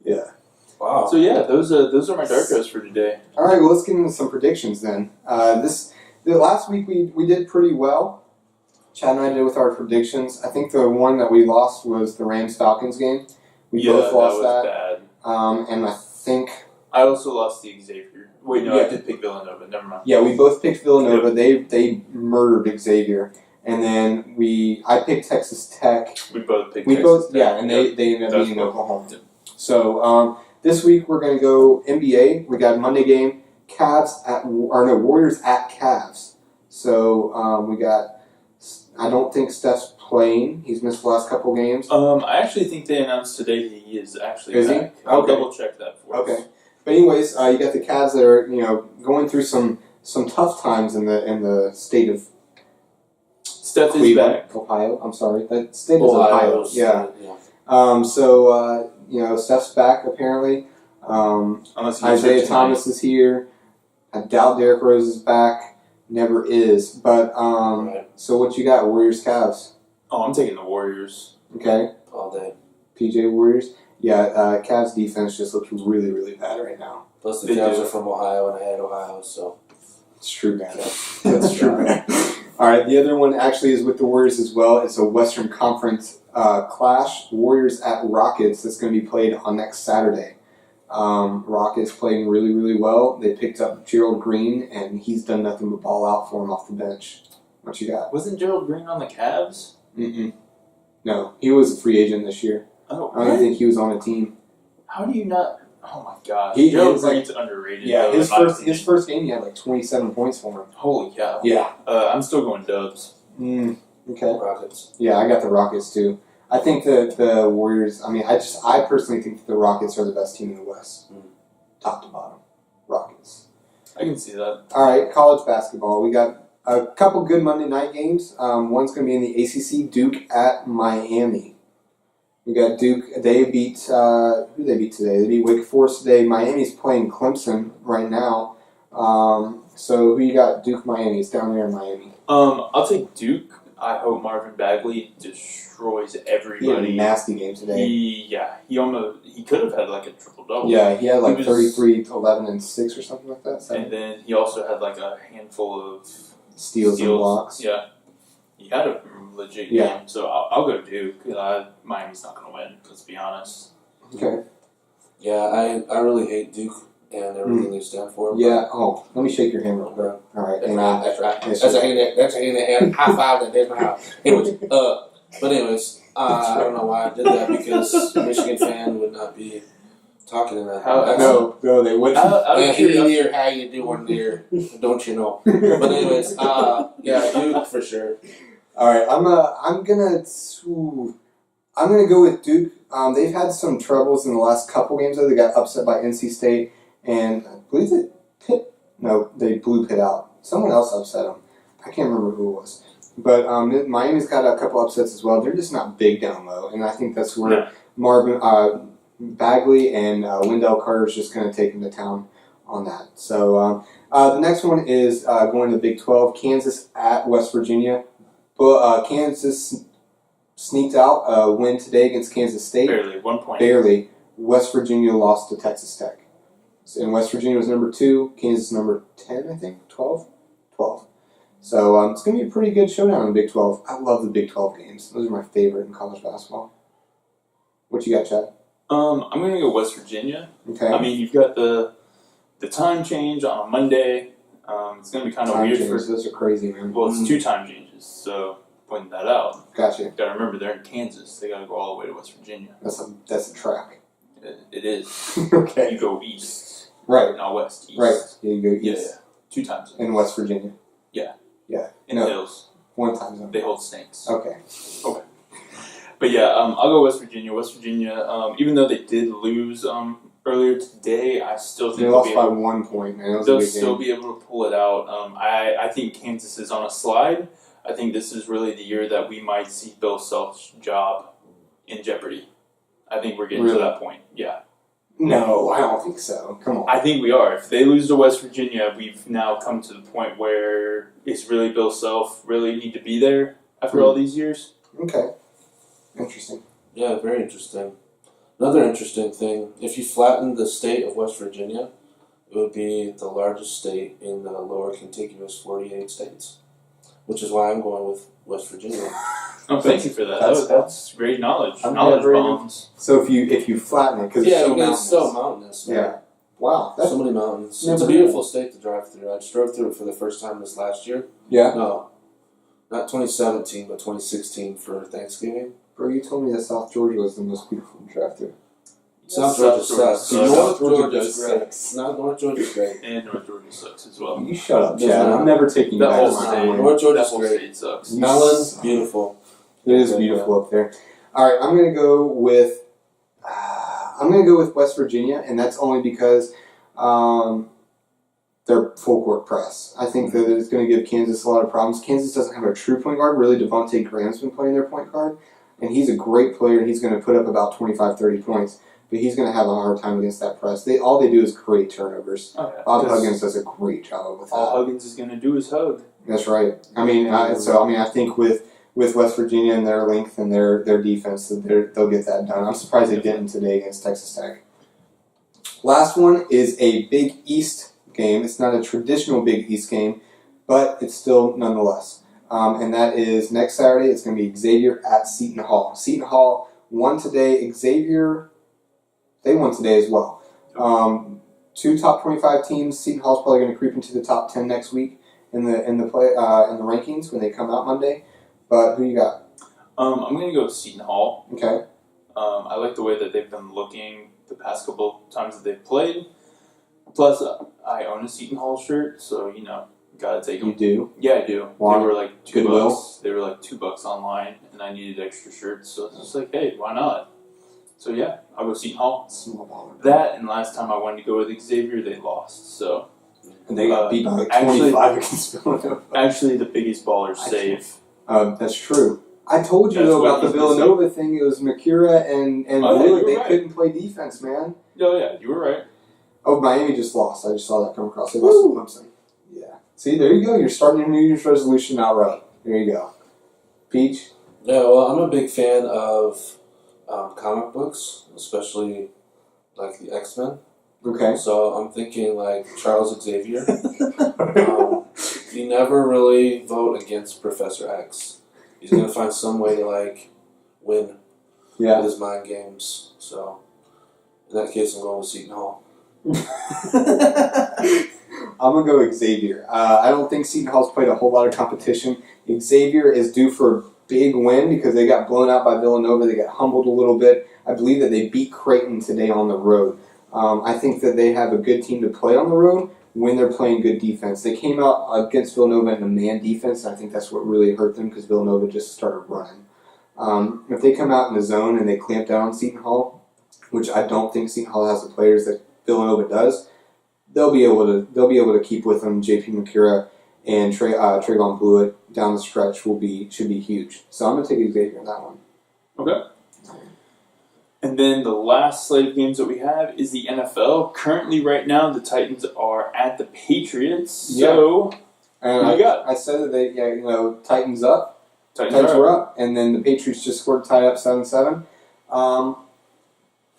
Yeah.
Wow.
So yeah, those are my Darkos for today.
All right, well, let's get into some predictions then. The last week we did pretty well. Chad and I did with our predictions. I think the one that we lost was the Rams-Falcons game. We both lost
that was
that.
bad.
And I think,
I also lost the Xavier. Wait, no,
Yeah.
I did pick Villanova. Never mind.
yeah, we both picked Villanova. They murdered Xavier. And then I picked Texas Tech.
We both picked.
We
Texas
both,
Tech.
yeah, and they ended up
That's
beating
what-
Oklahoma. So this week we're going to go NBA. We got Monday game, Warriors at Cavs. So we got, I don't think Steph's playing. He's missed the last couple games.
I actually think they announced today that he is actually
Is he?
back. I'll
Okay.
double check that for us.
Okay. But anyways, you got the Cavs that are, going through some tough times in the state of
Steph is
Cleveland,
back.
Ohio. I'm sorry. That state is Ohio. Yeah.
Yeah.
So Steph's back apparently.
Unless he
Isaiah
gets hurt
Thomas is here. I doubt Derrick Rose is back. Never is. But
Right.
so what you got? Warriors, Cavs.
Oh, I'm taking the Warriors.
Okay.
All day.
PJ Warriors. Yeah. Cavs defense just looks really, really bad right now.
Plus the
They
Cavs
do.
are from Ohio and I had Ohio, so.
It's true, man. That's true, man. All right. The other one actually is with the Warriors as well. It's a Western Conference clash. Warriors at Rockets. That's going to be played on next Saturday. Rockets playing really, really well. They picked up Gerald Green, and he's done nothing but ball out for him off the bench. What you got?
Wasn't Gerald Green on the Cavs?
Mm-mm. No, he was a free agent this year.
Oh,
I don't even think he was on a team.
How do you not? Oh my gosh,
He
Gerald
is, like-
Green's underrated.
Yeah,
though,
his
in my opinion.
first game, he had 27 points for him.
Holy cow!
Yeah.
I'm still going Dubs.
Okay.
Rockets.
Yeah, I got the Rockets too. I think that the Warriors. I mean, I personally think that the Rockets are the best team in the West, top to bottom. Rockets.
I can see that.
All right, college basketball. We got a couple good Monday night games. One's going to be in the ACC, Duke at Miami. We got Duke. They beat who did they beat today? They beat Wake Forest today. Miami's playing Clemson right now. So who you got? Duke, Miami. It's down there in Miami.
I'll take Duke. I hope Marvin Bagley destroys everybody.
He had a nasty game today.
He could have had like a triple double.
Yeah, he had like 33, 11, and 6 or something like that.
And then he also had like a handful of
steals and blocks.
Yeah, he had a legit game. So I'll go Duke. Miami's not going to win. Let's be honest.
Okay.
Yeah, I really hate Duke and everything they stand for.
Yeah. Oh, let me shake your hand real quick. All right.
That's right. That's a hand that high five that there's my house. Anyways, I don't know why I did that because a Michigan fan would not be talking in that.
No, they wouldn't.
Yeah, here, how you doing there? Don't you know? But anyways, yeah, Duke for sure.
All right, I'm gonna go with Duke. They've had some troubles in the last couple games. Though they got upset by NC State, and I believe they blew Pitt out. Someone else upset them. I can't remember who it was. But Miami's got a couple upsets as well. They're just not big down low, and I think that's where Marvin Bagley and Wendell Carter is just going to take them to town on that. So the next one is going to the Big 12. Kansas at West Virginia. But Kansas sneaked out a win today against Kansas State.
Barely, 1 point.
Barely. West Virginia lost to Texas Tech. And West Virginia was number 2. Kansas number 10, I think. 12? 12. So it's going to be a pretty good showdown in the Big 12. I love the Big 12 games. Those are my favorite in college basketball. What you got, Chad?
I'm going to go West Virginia.
Okay.
I mean, you've got the time change on a Monday. It's going to be kind of weird.
Those are crazy, man.
Well, it's 2 time changes, so pointing that out.
Gotcha.
Got to remember, they're in Kansas. They got to go all the way to West Virginia.
That's a track.
It is.
Okay.
You go east.
Right.
Not west. East.
Right. Yeah, you go east.
Yeah. 2 times.
In West Virginia.
Yeah.
Yeah.
In the hills.
1 time zone.
They hold snakes.
Okay.
But yeah, I'll go West Virginia. West Virginia, even though they did lose earlier today, I still think
they lost by 1 point, man.
They'll still be able to pull it out. I think Kansas is on a slide. I think this is really the year that we might see Bill Self's job in jeopardy. I think we're getting to that point. Yeah.
No, I don't think so. Come on.
I think we are. If they lose to West Virginia, we've now come to the point where it's really Bill Self really need to be there after all these years.
Okay. Interesting.
Yeah, very interesting. Another interesting thing, if you flatten the state of West Virginia, it would be the largest state in the lower contiguous 48 states, which is why I'm going with West Virginia.
Oh, thank you for that. That's great knowledge. Knowledge bombs.
So if you flatten it, because
it's so mountainous. Man.
Yeah. Wow.
So many mountains. It's a beautiful state to drive through. I just drove through it for the first time this last year.
Yeah.
No, not 2017, but 2016 for Thanksgiving.
Bro, you told me that South Georgia was the most beautiful to drive through.
South Georgia sucks.
North
Georgia's great. North Georgia's great.
And North Georgia sucks as well.
You shut up, Chad. I'm never taking you
The
back
whole
to my
state.
home.
North Georgia's
whole
great.
state sucks.
Mellon's beautiful.
It is beautiful up there. All right, I'm gonna go with West Virginia, and that's only because they're full court press. I think that it's going to give Kansas a lot of problems. Kansas doesn't have a true point guard. Really, Devontae Graham's been playing their point guard, and he's a great player, and he's going to put up about 25, 30 points. But he's going to have a hard time against that press. All they do is create turnovers.
Oh, yeah.
Bob Huggins does a great job with that.
All Huggins is going to do is hug.
That's right. I mean, I think with West Virginia and their length and their defense, they'll get that done. I'm surprised they didn't today against Texas Tech. Last one is a Big East game. It's not a traditional Big East game, but it's still nonetheless. And that is next Saturday. It's going to be Xavier at Seton Hall. Seton Hall won today. Xavier, they won today as well. 2 top 25 teams. Seton Hall's probably going to creep into the top 10 next week in the rankings when they come out Monday. But who you got?
I'm going to go with Seton Hall.
Okay.
I like the way that they've been looking the past couple times that they've played. Plus, I own a Seton Hall shirt, so gotta take them.
You do?
Yeah, I do.
Why?
They were like $2.
Goodwill?
They were like $2 online, and I needed extra shirts, so it's just like, hey, why not? So yeah, I'll go Seton Hall.
Small baller.
That and last time I wanted to go with Xavier, they lost. So
And they got beat by like 25 against Villanova.
Actually, the biggest baller save.
That's true. I told you
That's
though
what
about the
he's
Villanova thing. It was Mikura and
Oh, yeah,
Blewett.
you
They
were right.
couldn't play defense, man.
Oh, yeah, you were right.
Oh, Miami just lost. I just saw that come across. They lost to Clemson. Yeah. See, there you go. You're starting your New Year's resolution out right. There you go. Peach?
Yeah, well, I'm a big fan of comic books, especially like the X-Men.
Okay.
So I'm thinking like Charles Xavier. You never really vote against Professor X. He's gonna find some way to like win with his mind games. So in that case, I'm going with Seton Hall.
I'm going to go with Xavier. I don't think Seton Hall's played a whole lot of competition. Xavier is due for a big win because they got blown out by Villanova. They got humbled a little bit. I believe that they beat Creighton today on the road. I think that they have a good team to play on the road when they're playing good defense. They came out against Villanova in a man defense, and I think that's what really hurt them because Villanova just started running. If they come out in the zone and they clamp down on Seton Hall, which I don't think Seton Hall has the players that Villanova does, they'll be able to keep with them. J.P. Mikura and Trayvon Blewett down the stretch should be huge. So I'm going to take Xavier in that one.
Okay. And then the last slate of games that we have is the NFL. Currently, right now, the Titans are at the Patriots. So,
and
who you got?
I said that they, Titans up.
Titans
were up. And then the Patriots just scored, tied up 7-7.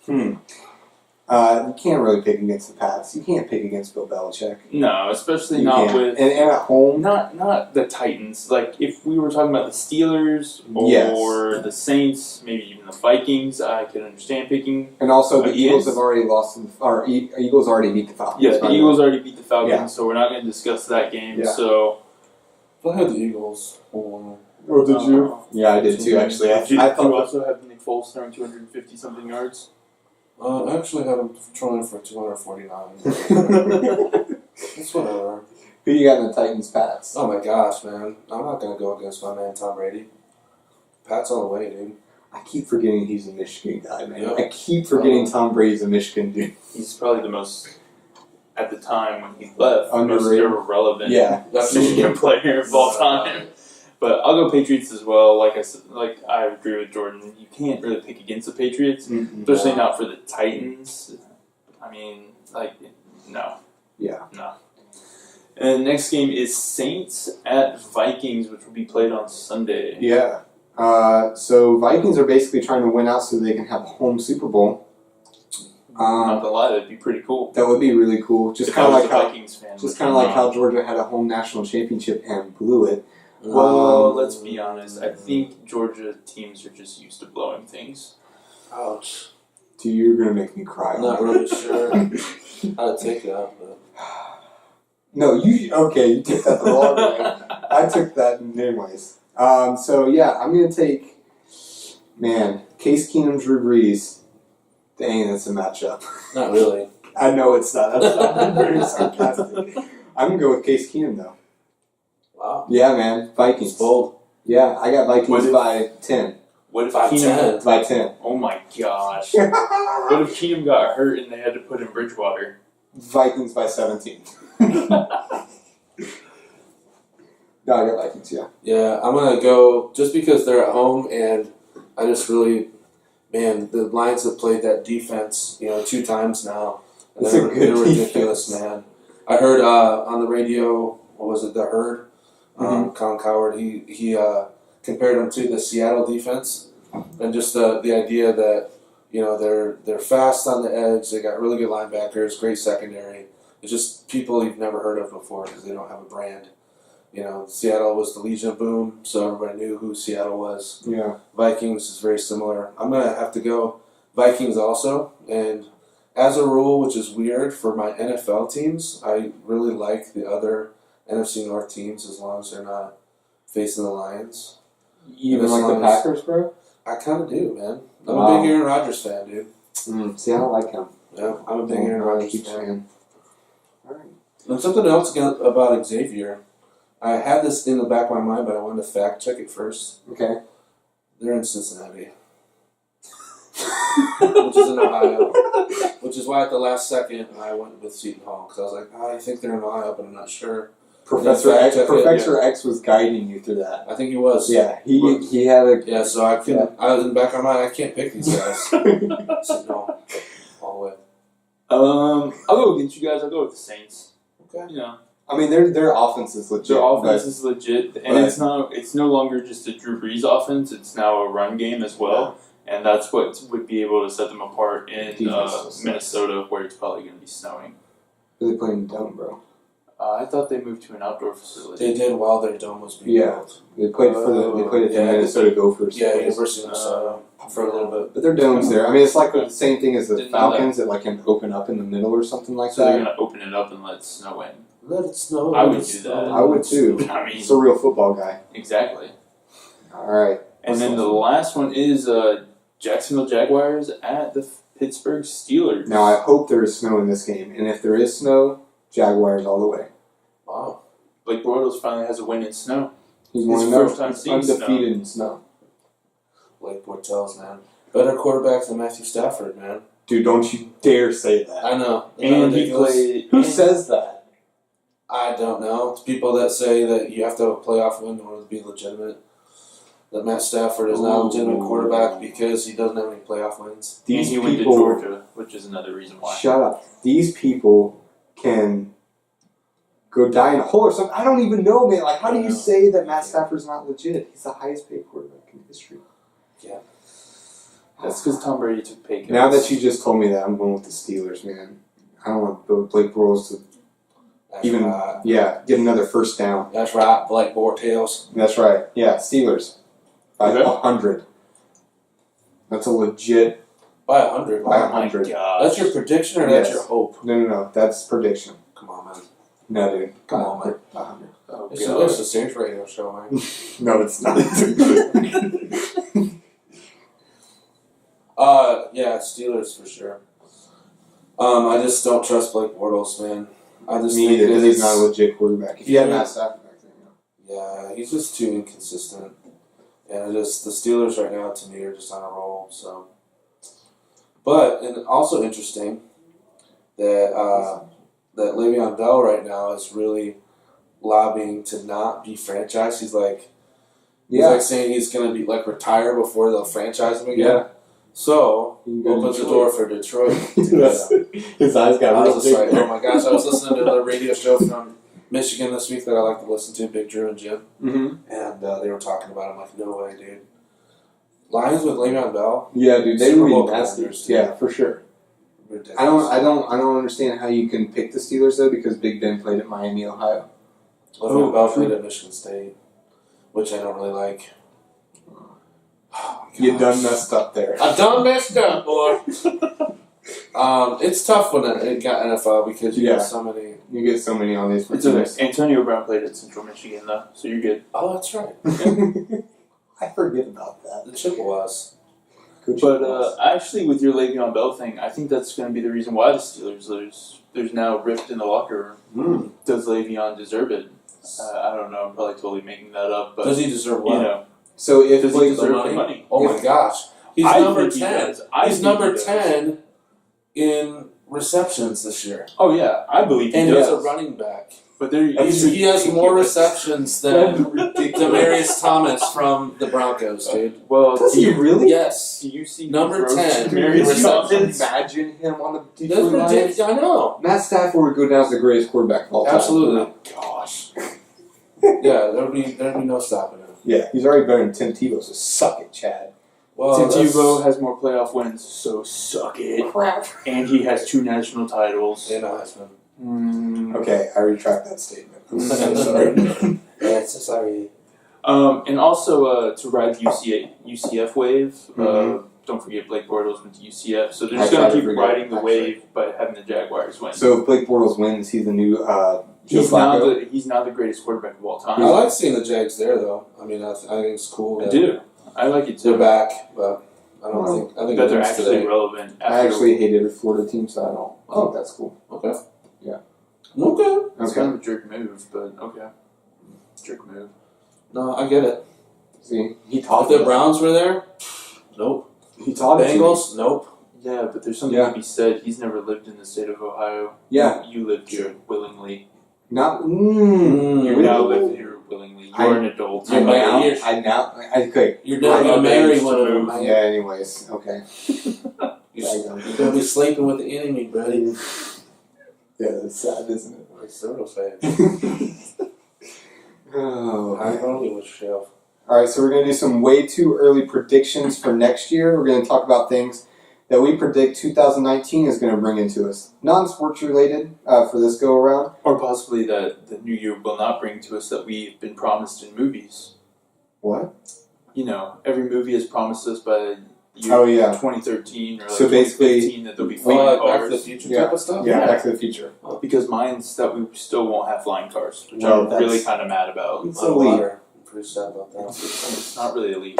You can't really pick against the Pats. You can't pick against Bill Belichick.
No, especially
You
not
can't.
with...
And at home.
Not the Titans. Like, if we were talking about the Steelers or the Saints, maybe even the Vikings, I could understand picking.
And also, the Eagles have already lost, Eagles already beat the Falcons.
Yeah, the Eagles already beat the Falcons, so we're not going to discuss that game.
Yeah.
So,
I had the Eagles. Oh,
did you? Yeah, I did too, actually.
Did you also have Nick Foles throwing 250-something yards?
I actually had him throwing for 249. It's whatever.
Who you got in the Titans, Pats?
Oh my gosh, man. I'm not going to go against my man Tom Brady. Pats all the way, dude.
I keep forgetting he's a Michigan guy, man.
Yeah.
I keep forgetting Tom Brady's a Michigan dude.
He's probably the most, at the time when he left,
Underrated.
most irrelevant
That's
Michigan player of all time. But I'll go Patriots as well. Like I said, I agree with Jordan. You can't really pick against the Patriots, especially not for the Titans. I mean, no.
Yeah.
No. And the next game is Saints at Vikings, which will be played on Sunday.
Yeah. So Vikings are basically trying to win out so they can have a home Super Bowl.
Not gonna lie, that'd be pretty cool.
That would be really cool. Just
If
kind
I
of
was
like
a
how,
Vikings fan,
just kind of like how Georgia had a home national championship and blew it.
Well, let's be honest. I think Georgia teams are just used to blowing things.
Ouch.
Dude, you're gonna make me cry.
I'm not really sure how to take that, but...
No, you took that the wrong way. I took that anyways. So yeah, I'm gonna take, Case Keenum, Drew Brees. Dang, that's a matchup.
Not really.
I know it's not. That's not very sarcastic. I'm gonna go with Case Keenum though.
Wow.
Yeah, man. Vikings.
It's bold.
Yeah, I got Vikings by 10.
What if
By
Keenum?
10?
By 10.
Oh my gosh! What if Keenum got hurt and they had to put in Bridgewater?
Vikings by 17. No, I got Vikings, yeah.
Yeah, I'm going to go just because they're at home, and I just really, the Lions have played that defense, 2 times now. And
It's a good
they're ridiculous,
defense.
man. I heard on the radio, what was it, The Herd? Colin Coward, he compared them to the Seattle defense, and just the idea that, they're fast on the edge, they got really good linebackers, great secondary. It's just people you've never heard of before because they don't have a brand. Seattle was the Legion of Boom, so everybody knew who Seattle was.
Yeah.
Vikings is very similar. I'm going to have to go Vikings also. And as a rule, which is weird for my NFL teams, I really like the other NFC North teams as long as they're not facing the Lions.
You even like the Packers, bro?
I kind of do, man. I'm a big Aaron Rodgers fan, dude.
See, I don't like him.
Yeah, I'm a big Aaron Rodgers fan.
All right.
And something else about Xavier. I had this in the back of my mind, but I wanted to fact check it first.
Okay.
They're in Cincinnati, which is in Ohio. Which is why at the last second I went with Seton Hall because I was like, I think they're in Ohio, but I'm not sure.
Professor X was guiding you through that.
I think he was.
Yeah, he had a...
Yeah, so I couldn't... I was in the back of my mind, I can't pick these guys. So, no, all the way.
I'll go against you guys. I'll go with the Saints.
Okay.
You know,
I mean, their offense is legit.
their offense is legit, and it's no longer just a Drew Brees offense. It's now a run game as well, and that's what would be able to set them apart in Minnesota, where it's probably going to be snowing.
Are they playing dome, bro?
I thought they moved to an outdoor facility.
They did while their dome was being built.
They played at the Minnesota Gophers.
Yeah, University of Minnesota for a little bit.
But their dome's there. I mean, it's like the same thing as the Falcons that like can open up in the middle or something like
so
that.
So they're going to open it up and let snow in.
Let it snow.
I would do that.
I would too.
I mean,
it's a real football guy.
Exactly.
All right.
And then the last one is Jacksonville Jaguars at the Pittsburgh Steelers.
Now, I hope there is snow in this game. And if there is snow, Jaguars all the way.
Wow.
Blake Bortles finally has a win in snow.
He's
his first time seeing
undefeated in snow.
Blake Bortles, man. Better quarterback than Matthew Stafford, man.
Dude, don't you dare say that.
I know.
And he played...
Who says that?
I don't know. It's people that say that you have to have a playoff win in order to be legitimate. That Matt Stafford is not a legitimate quarterback because he doesn't have any playoff wins.
And he went to Georgia, which is another reason why.
Shut up. These people can go die in a hole or something. I don't even know, man. Like, how do you say that Matt Stafford's not legit? He's the highest paid quarterback in history.
Yeah.
That's because Tom Brady took pay cuts.
Now that you just told me that, I'm going with the Steelers, man. I don't want Blake Bortles to get another first down.
That's right, Blake Bortles.
That's right. Yeah, Steelers. By 100. That's a legit...
By 100?
By 100.
That's your prediction or that's your hope?
No. That's prediction.
Come on, man.
No, dude.
Come on, man.
100.
Oh,
it's a Saints radio show, man.
No, it's not.
Yeah, Steelers for sure. I just don't trust Blake Bortles, man. I just
Me either, because he's not a legit quarterback. If you had Matt Stafford back there,
yeah, he's just too inconsistent. And the Steelers right now, to me, are just on a roll. So, and also interesting that Le'Veon Bell right now is really lobbying to not be franchised. He's like saying he's going to be like retire before they'll franchise him again. Yeah. So opens the door for Detroit.
His eyes got real big.
Like, oh my gosh! I was listening to the radio show from Michigan this week that I like to listen to, Big Drew and Jim, and they were talking about it. I'm like, no way, dude. Lions with Le'Veon Bell.
Yeah, dude, they would be nasty. Yeah, for sure.
Ridiculous.
I don't understand how you can pick the Steelers though, because Big Ben played at Miami, Ohio.
Le'Veon Bell played at Michigan State, which I don't really like.
You done messed up there.
I done messed up, boy. It's tough when it got NFL because you get so many.
You get so many on these.
It's okay. Antonio Brown played at Central Michigan though, so you're good.
Oh, that's right.
I forget about that.
The Chippewas.
But actually, with your Le'Veon Bell thing, I think that's going to be the reason why the Steelers lose. There's now a rift in the locker room. Does Le'Veon deserve it? I don't know. I'm probably totally making that up. But
does he deserve what?
You know,
so if
does he deserve the money?
Oh my gosh, he's number 10. He's number 10 in receptions this year.
Oh yeah, I believe he
does. And he's a running back.
But
he has more receptions than Demaryius Thomas from the Broncos, dude.
Well, does he really?
Yes.
Do you see
number 10?
Demaryius Thomas. Imagine him on the Detroit Lions.
I know.
Matt Stafford would go down as the greatest quarterback of all time.
Absolutely.
Oh, gosh.
Yeah, there'd be no stopping him.
Yeah, he's already better than Tim Tebow, so suck it, Chad.
Well, Tim Tebow has more playoff wins, so suck it.
Crap.
And he has 2 national titles.
And a Heisman.
Okay, I retract that statement. I'm so sorry.
Yeah, so sorry.
And also to ride the UCF wave, don't forget Blake Bortles went to UCF, so they're just going to keep riding the wave by having the Jaguars win.
So if Blake Bortles wins, he's the new
he's now the greatest quarterback of all time.
I like seeing the Jags there, though. I mean, I think it's cool.
I do. I like it too.
They're back, but I think
that they're actually relevant.
I actually hate every Florida team, so I don't. Oh, that's cool.
Okay.
Yeah.
Okay.
It's kind of a jerk move, but okay. Jerk move.
No, I get it.
See, he taught
if the Browns were there, nope.
He taught
Bengals, nope.
Yeah, but there's something to be said. He's never lived in the state of Ohio.
Yeah.
You lived here willingly.
Not.
You now live here willingly. You're an adult.
Okay.
You're never gonna marry one of them.
Yeah. Anyways, okay.
You're gonna be sleeping with the enemy, buddy.
Yeah, that's sad, isn't it?
It's sort of sad.
Oh.
High Hollywood shelf.
All right, so we're going to do some way too early predictions for next year. We're going to talk about things that we predict 2019 is going to bring into us. Non-sports related for this go-around.
Or possibly that the new year will not bring to us that we've been promised in movies.
What?
You know, every movie has promised us by year 2013 or like
so basically,
2015 that there'll be flying cars.
Back to the Future type of stuff?
Yeah, Back to the Future.
Because mine's that we still won't have flying cars, which
Well,
I'm really kind of mad about.
It's elite.
I'm pretty sad about that.
It's not really elite.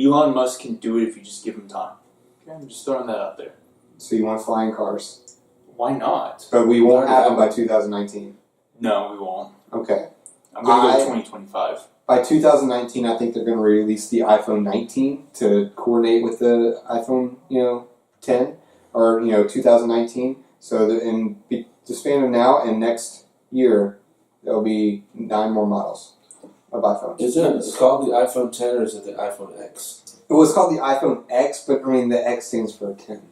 Elon Musk can do it if you just give him time. Okay, I'm just throwing that out there.
So you want flying cars.
Why not?
But we won't have them by 2019.
No, we won't.
Okay.
I'm going to go 2025.
By 2019, I think they're going to release the iPhone 19 to coordinate with the iPhone, 10 or 2019. So in the span of now and next year, there'll be 9 more models of iPhone.
Is it called the iPhone 10 or is it the iPhone X?
It was called the iPhone X, but the X stands for 10.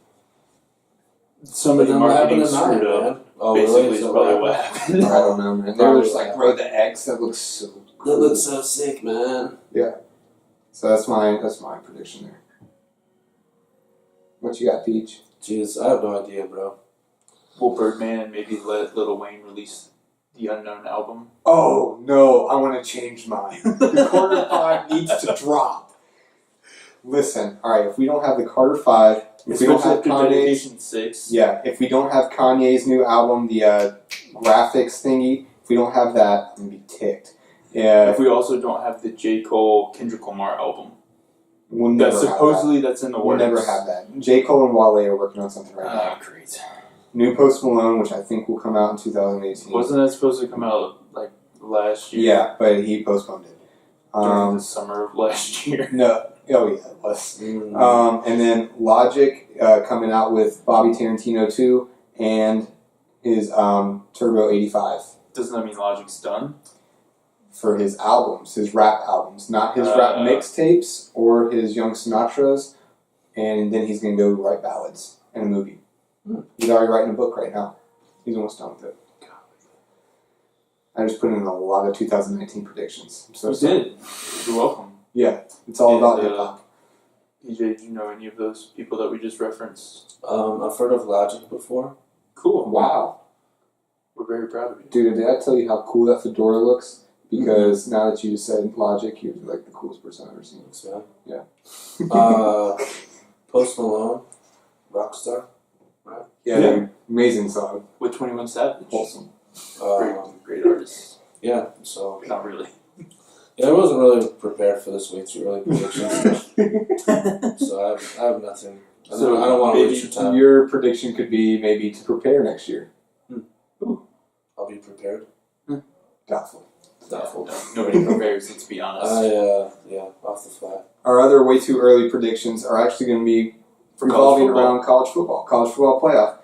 Somebody marketing screwed up.
Man. Oh,
Basically,
really?
is probably what happened.
I don't know, man. They were just like, bro, the X, that looks so cool.
That looks so sick, man.
Yeah. So that's my prediction there. What you got, Peach?
Jeez, I have no idea, bro.
Will Birdman maybe let Lil Wayne release the Unknown album?
Oh, no, I want to change mine. The Carter 5 needs to drop. Listen, alright, if we don't have the Carter 5, if we don't have
Dedication 6.
Yeah, if we don't have Kanye's new album, the graphics thingy, if we don't have that, I'm going to be ticked. Yeah.
If we also don't have the J. Cole Kendrick Lamar album.
We'll never
That's in the works.
We'll never have that. J. Cole and Wale are working on something right now.
Great.
New Post Malone, which I think will come out in 2018.
Wasn't that supposed to come out like last year?
Yeah, but he postponed it.
During the summer of last year.
No. Oh, yeah, it was. And then Logic coming out with Bobby Tarantino 2 and his Turbo 85.
Doesn't that mean Logic's done?
For his albums, his rap albums. Not his rap mixtapes or his Young Sinatra's. And then he's going to go write ballads and a movie. He's already writing a book right now. He's almost done with it. I just put in a lot of 2019 predictions. I'm so sorry.
did. You're welcome.
Yeah, it's all about hip-hop.
PJ, do you know any of those people that we just referenced?
I've heard of Logic before.
Cool.
Wow.
We're very proud of you.
Dude, did I tell you how cool that fedora looks? Because now that you said Logic, you're like the coolest person I've ever seen.
Thanks, man.
Yeah.
Post Malone, Rockstar. Right?
Yeah, dude, amazing song.
With 21 Savage.
Wholesome.
Great artist.
Yeah, so.
Not really.
Yeah, I wasn't really prepared for this week's early predictions. So I have nothing. I don't want to waste your time.
Your prediction could be maybe to prepare next year.
Ooh. I'll be prepared.
Doubtful.
Doubtful.
No, nobody prepares, let's be honest.
Yeah, off the fly.
Our other way too early predictions are actually going to be revolving around college football playoff.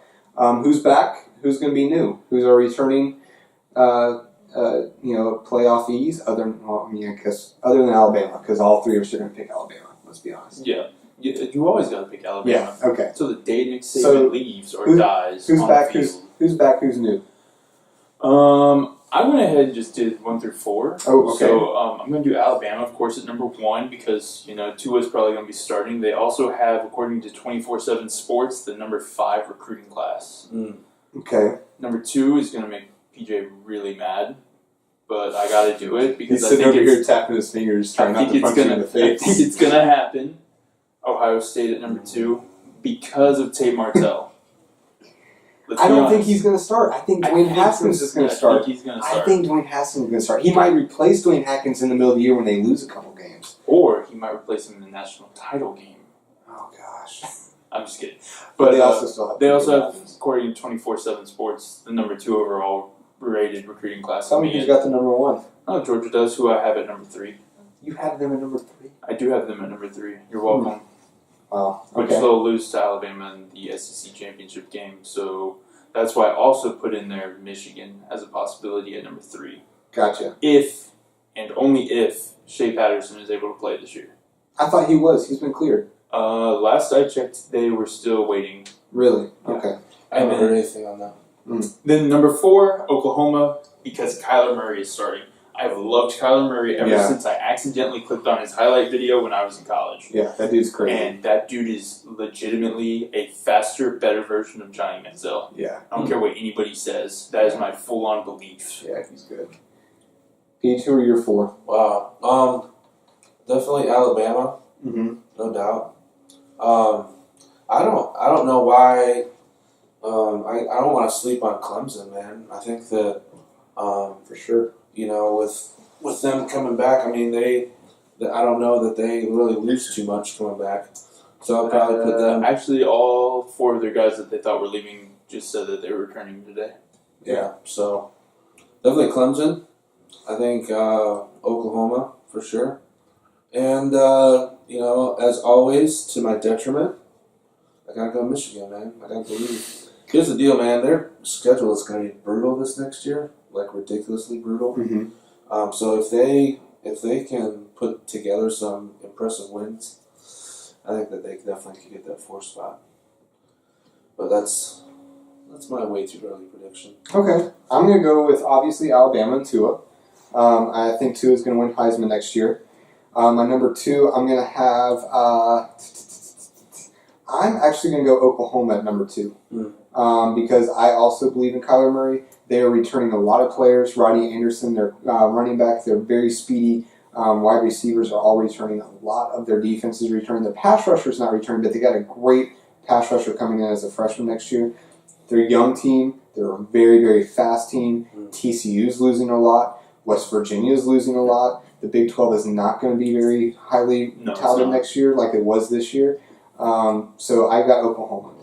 Who's back? Who's going to be new? Who's our returning playoffs other than Alabama, because all three of us are going to pick Alabama, let's be honest.
Yeah. You always got to pick Alabama.
Yeah, okay.
So the day Nick Saban leaves or dies
who's
on
back,
the field.
Who's back, who's new?
I went ahead and just did 1 through 4.
Oh, okay.
So I'm going to do Alabama, of course, at number 1 because, Tua's probably going to be starting. They also have, according to 24/7 Sports, the number 5 recruiting class.
Okay.
Number 2 is going to make PJ really mad, but I got to do it because
He's sitting over here tapping his fingers, trying not to punch you in the face.
I think it's going to happen. Ohio State at number 2 because of Tate Martell.
I don't think he's going to start. I think Dwayne Haskins is going to start.
I think he's going to start.
I think Dwayne Haskins is going to start. He might replace Dwayne Haskins in the middle of the year when they lose a couple games.
Or he might replace him in the national title game.
Oh, gosh.
I'm just kidding.
But they also still have...
They also have, according to 24/7 Sports, the number 2 overall rated recruiting class.
Tell me who's got the number 1.
Oh, Georgia does, who I have at number 3.
You have them at number 3?
I do have them at number 3. You're welcome.
Wow.
Which they'll lose to Alabama in the SEC championship game, so... That's why I also put in there Michigan as a possibility at number 3.
Gotcha.
If, and only if, Shea Patterson is able to play this year.
I thought he was. He's been cleared.
Last I checked, they were still waiting.
Really?
Yeah.
Okay.
I haven't heard anything on that.
Then number 4, Oklahoma, because Kyler Murray is starting. I've loved Kyler Murray ever since I accidentally clicked on his highlight video when I was in college.
Yeah, that dude's crazy.
And that dude is legitimately a faster, better version of Johnny Manziel.
Yeah.
I don't care what anybody says. That is my full-on belief.
Yeah, he's good. Pete, who are your 4?
Wow. Definitely Alabama.
Mm-hmm.
No doubt. I don't know why. I don't want to sleep on Clemson, man. I think that
For sure.
with them coming back, I mean I don't know that they really lose too much coming back. So I'll probably put them.
Actually, all 4 of their guys that they thought were leaving just said that they were returning today.
Yeah. So definitely Clemson. I think Oklahoma for sure. And as always, to my detriment, I gotta go Michigan, man. I gotta believe. Here's the deal, man. Their schedule is gonna be brutal this next year, like ridiculously brutal.
Mm-hmm.
So if they can put together some impressive wins, I think that they definitely could get that 4th spot. But that's my way too early prediction.
Okay. I'm going to go with, obviously, Alabama and Tua. I think Tua is going to win Heisman next year. My number 2, I'm going to have... I'm actually going to go Oklahoma at number 2. Because I also believe in Kyler Murray. They are returning a lot of players. Rodney Anderson, their running back, they're very speedy. Wide receivers are all returning. A lot of their defense is returning. Their pass rusher is not returning, but they got a great pass rusher coming in as a freshman next year. They're a young team. They're a very, very fast team. TCU's losing a lot. West Virginia's losing a lot. The Big 12 is not going to be very highly touted next year like it was this year. So I got Oklahoma.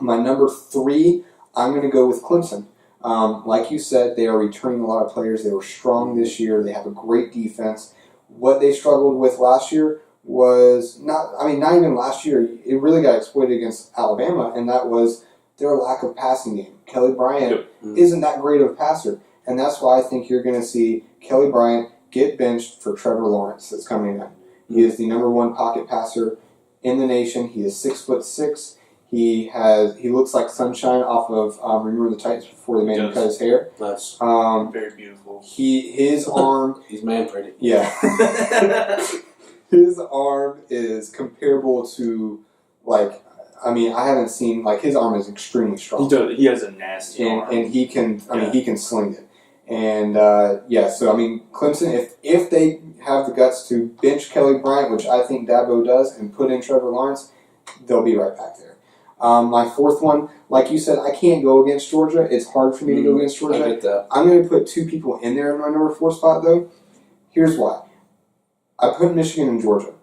My number 3, I'm going to go with Clemson. Like you said, they are returning a lot of players. They were strong this year. They have a great defense. What they struggled with last year was not even last year. It really got exploited against Alabama, and that was their lack of passing game. Kelly Bryant isn't that great of a passer, and that's why I think you're going to see Kelly Bryant get benched for Trevor Lawrence that's coming in. He is the number 1 pocket passer in the nation. He is 6'6". He looks like sunshine off of remember the Titans before they made him cut his hair.
Nice.
Very beautiful.
His arm.
He's man pretty.
Yeah. His arm is comparable to I haven't seen his arm is extremely strong.
He has a nasty arm.
And he can he can sling it. And so Clemson, if they have the guts to bench Kelly Bryant, which I think Dabo does, and put in Trevor Lawrence, they'll be right back there. My 4th one, like you said, I can't go against Georgia. It's hard for me to go against Georgia.
I get that.
I'm going to put 2 people in there in my number 4 spot, though. Here's why. I put Michigan and Georgia.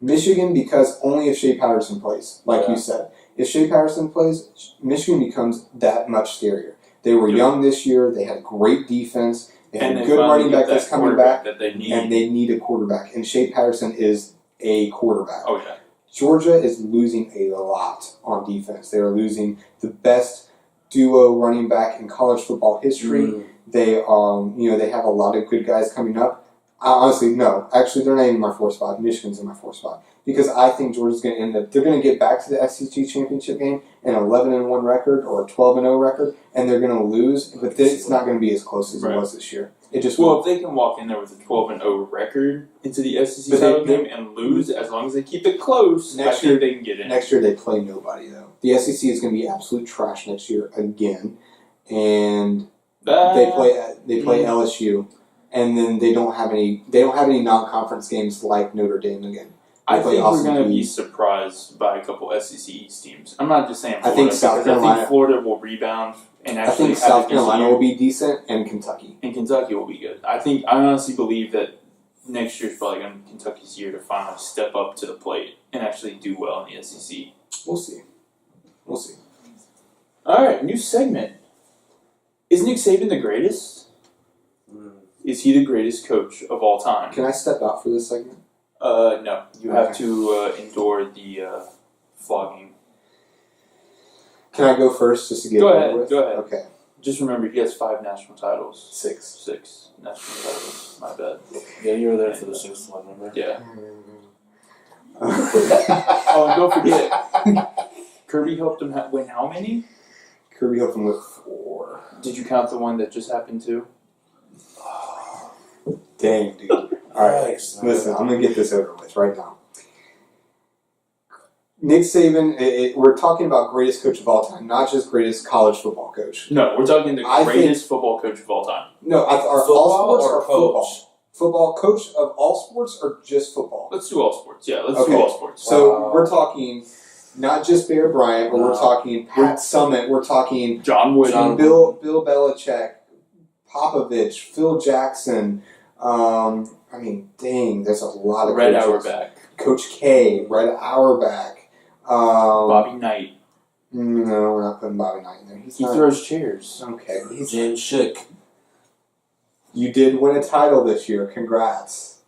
Michigan because only if Shea Patterson plays, like you said. If Shea Patterson plays, Michigan becomes that much scarier. They were young this year. They had great defense. They had a good running back that's coming back.
That they need.
And they need a quarterback. And Shea Patterson is a quarterback.
Oh, yeah.
Georgia is losing a lot on defense. They are losing the best duo running back in college football history. They they have a lot of good guys coming up. Honestly, no. Actually, they're not even in my 4th spot. Michigan's in my 4th spot. Because I think Georgia's going to end up... They're going to get back to the SEC championship game an 11-1 record or a 12-0 record, and they're going to lose. But it's not going to be as close as it was this year. It just
if they can walk in there with a 12-0 record into the SEC title game and lose, as long as they keep it close, I think they can get in.
Next year they play nobody, though. The SEC is going to be absolute trash next year again, and they play LSU, and then they don't have any non-conference games like Notre Dame again.
I think we're going to be surprised by a couple SEC East teams. I'm not just saying Florida. I think Florida will rebound. And
I think South Carolina will be decent, and Kentucky.
And Kentucky will be good. I honestly believe that next year's probably going to be Kentucky's year to finally step up to the plate and actually do well in the SEC.
We'll see.
All right, new segment. Is Nick Saban the greatest? Is he the greatest coach of all time?
Can I step out for this segment?
No. You have to endure the flogging.
Can I go first just to get
Go
it
ahead.
over with?
Go ahead.
Okay.
Just remember, he has 5 national titles.
6.
6 national titles. My bad.
Yeah, you were there for the 6th one, remember?
Yeah. Oh, and don't forget, Kirby helped him win how many?
Kirby helped him with 4.
Did you count the one that just happened too?
Dang, dude. All right,
Yikes.
listen, I'm going to get this over with right now. Nick Saban, we're talking about greatest coach of all time, not just greatest college football coach.
No, we're talking the
I
greatest football coach of all time.
No, are
Football
all sports
or
or
coach?
football? Football coach of all sports or just football?
Let's do all sports. Yeah, let's
Okay.
do all sports.
So
Wow.
we're talking not just Bear Bryant, but we're
No.
talking Pat Summitt, we're talking
John Wooden.
Bill Belichick, Popovich, Phil Jackson. I mean, dang, there's a lot of
Red
coaches.
Auerbach.
Coach K, Red Auerbach.
Bobby Knight.
No, we're not putting Bobby Knight in there.
He throws chairs.
Okay.
James Schick.
You did win a title this year. Congrats.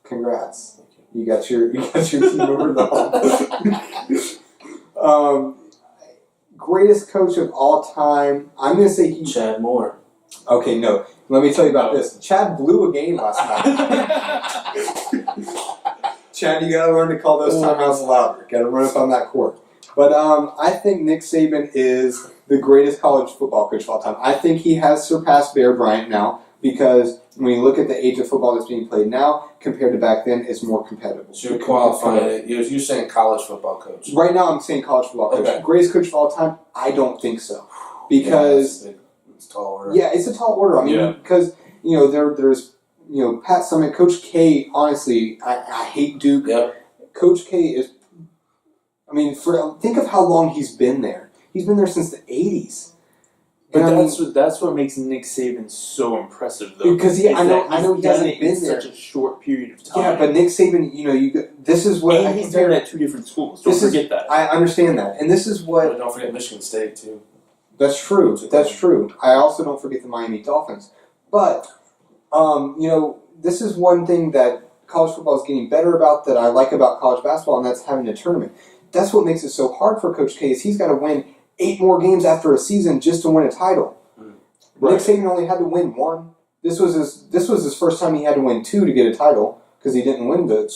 You got your team over the hump. Greatest coach of all time. I'm gonna say he.
Chad Moore.
Okay, no. Let me tell you about this. Chad blew a game last night. Chad, you gotta learn to call those timeouts louder. Gotta run up on that court. But I think Nick Saban is the greatest college football coach of all time. I think he has surpassed Bear Bryant now because when you look at the age of football that's being played now compared to back then, it's more competitive.
So you're qualifying it. You're saying college football coach.
Right now, I'm saying college football coach.
Okay.
Greatest coach of all time? I don't think so. Because,
it's tall order.
yeah, it's a tall order. I mean, because, there's, Pat Summitt, Coach K, honestly, I hate Duke.
Yep.
Coach K is, think of how long he's been there. He's been there since the 80s.
But that's what makes Nick Saban so impressive, though.
Because I know he hasn't been there
in such a short period of time.
Yeah, but Nick Saban, this is what
and he's been at 2 different schools. Don't forget that.
I understand that, and this is what.
But don't forget Michigan State too.
That's true. That's true. I also don't forget the Miami Dolphins, but this is one thing that college football is getting better about that I like about college basketball, and that's having a tournament. That's what makes it so hard for Coach K. Is he's got to win 8 more games after a season just to win a title. Right. Nick Saban only had to win 1. This was his first time he had to win 2 to get a title because he didn't win the